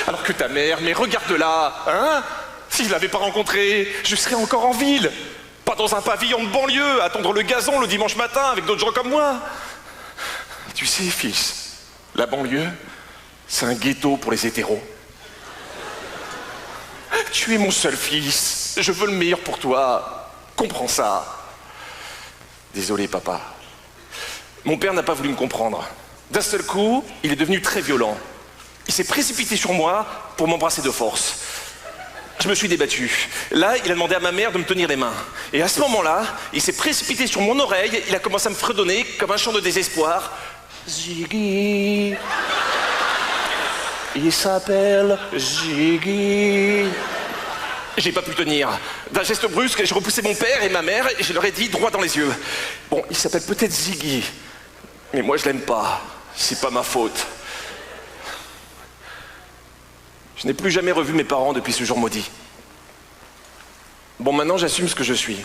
Alors que ta mère, mais regarde-la, hein? Si je l'avais pas rencontrée, je serais encore en ville. Pas dans un pavillon de banlieue, à tondre le gazon le dimanche matin avec d'autres gens comme moi. Tu sais, fils, La banlieue, c'est un ghetto pour les hétéros. Tu es mon seul fils. Je veux le meilleur pour toi. Comprends ça. Désolé, papa. Mon père n'a pas voulu me comprendre. D'un seul coup, il est devenu très violent. Il s'est précipité sur moi pour m'embrasser de force. Je me suis débattu. Là, il a demandé à ma mère de me tenir les mains. Et à ce moment-là, il s'est précipité sur mon oreille. Il a commencé à me fredonner comme un chant de désespoir. Ziggy. Il s'appelle Ziggy. J'ai pas pu tenir. D'un geste brusque, j'ai repoussé mon père et ma mère et je leur ai dit droit dans les yeux. Bon, il s'appelle peut-être Ziggy. Mais moi, je l'aime pas. C'est pas ma faute. Je n'ai plus jamais revu mes parents depuis ce jour maudit. Bon, maintenant, j'assume ce que je suis.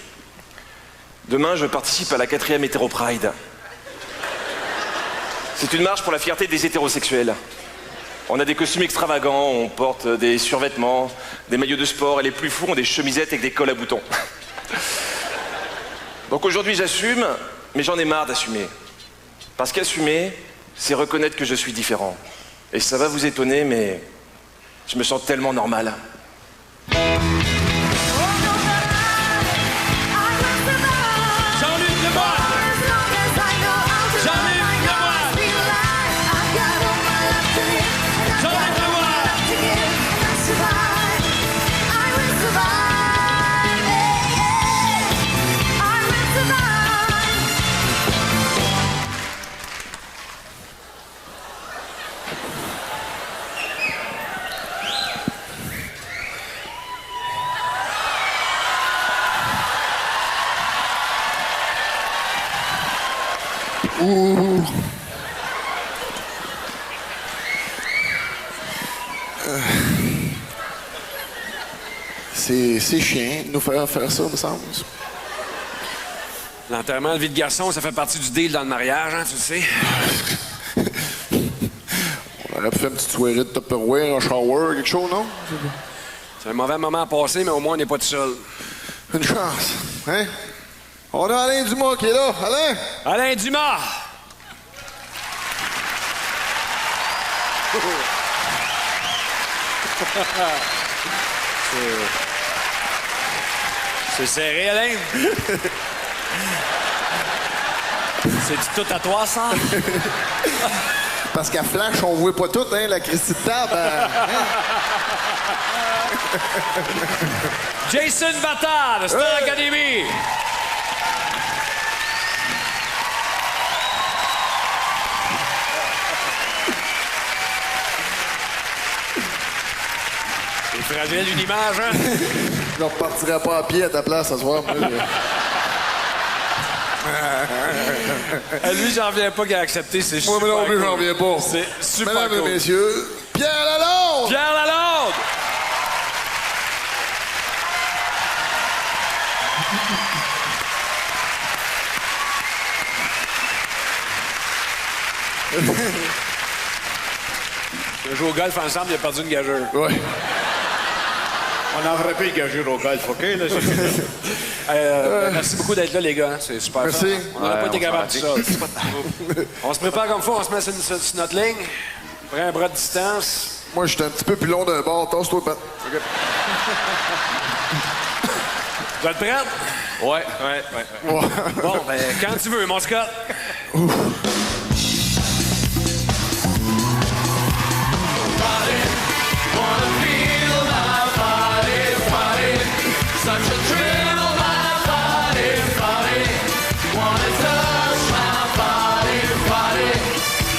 Demain, je participe à la 4e Hétéro Pride. C'est une marche pour la fierté des hétérosexuels. On a des costumes extravagants, on porte des survêtements, des maillots de sport, et les plus fous ont des chemisettes avec des cols à boutons. Donc aujourd'hui, j'assume, mais j'en ai marre d'assumer. Parce qu'assumer, c'est reconnaître que je suis différent. Et ça va vous étonner, mais je me sens tellement normal. Ouh. C'est chiant de nous faire ça, me semble. L'enterrement de vie de garçon, ça fait partie du deal dans le mariage, hein, tu le sais. On aurait pu faire une petite soirée de Tupperware, un shower, quelque chose, non? C'est un mauvais moment à passer, mais au moins on n'est pas tout seul. Une chance, hein? On a Alain Dumas qui est là. Alain! Alain Dumas! C'est serré, Alain? C'est tout à toi, ça? Parce qu'à Flash, on voit pas tout, hein, la Christie de table. Jason Bata, de Star Academy. C'est fragile, une image, hein? Je ne repartirai pas à pied à ta place ce soir. Lui, j'en reviens pas qu'il a accepté. C'est moi, mais non plus, j'en reviens pas. C'est super Mesdames cool. et messieurs, Pierre Lalonde! Pierre Lalonde! On a joué au golf ensemble, il a perdu une gageure. Ouais. On en ferait plus une gageure au golf, OK? Là, merci beaucoup d'être là, les gars. Hein. C'est super. Merci. Fun. On n'aurait pas été capable de ça. On se prépare comme faut, on se met sur notre ligne. On prend un bras de distance. Moi, je suis un petit peu plus long d'un bord. Tasse-toi, Pat. OK. Vous êtes prêts? Ouais. Bon, ben, quand tu veux, mon Scott. Such a thrill, my body, body. Wanna touch my body, body.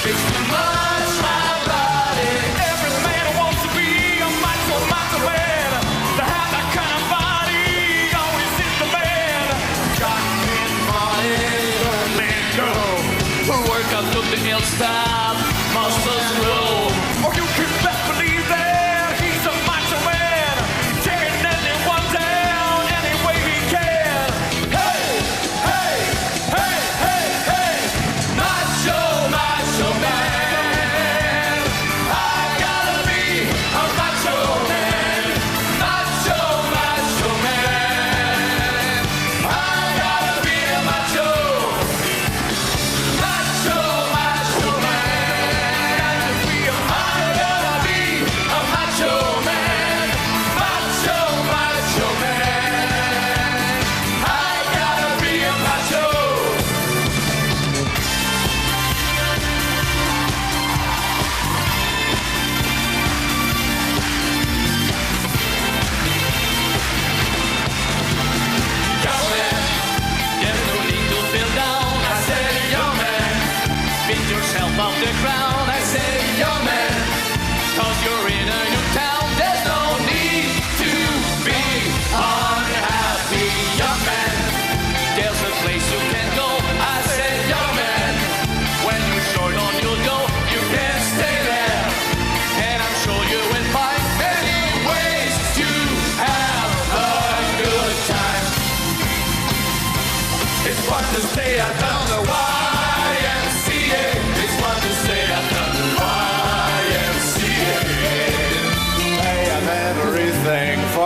It's too much, my body. Every man wants to be a macho, macho man. To have that kind of body, always in the bed. Got me body, don't let go. Work out to the nail stop, muscles grow. Oh, you can best believe that he's a macho man. Tearing anyone down any way he can. Hey, hey, hey, hey, hey. Macho, macho man. I gotta be a macho man. Macho, macho man. I gotta be a macho. Macho, macho man.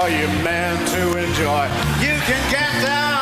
for you men to enjoy. You can get down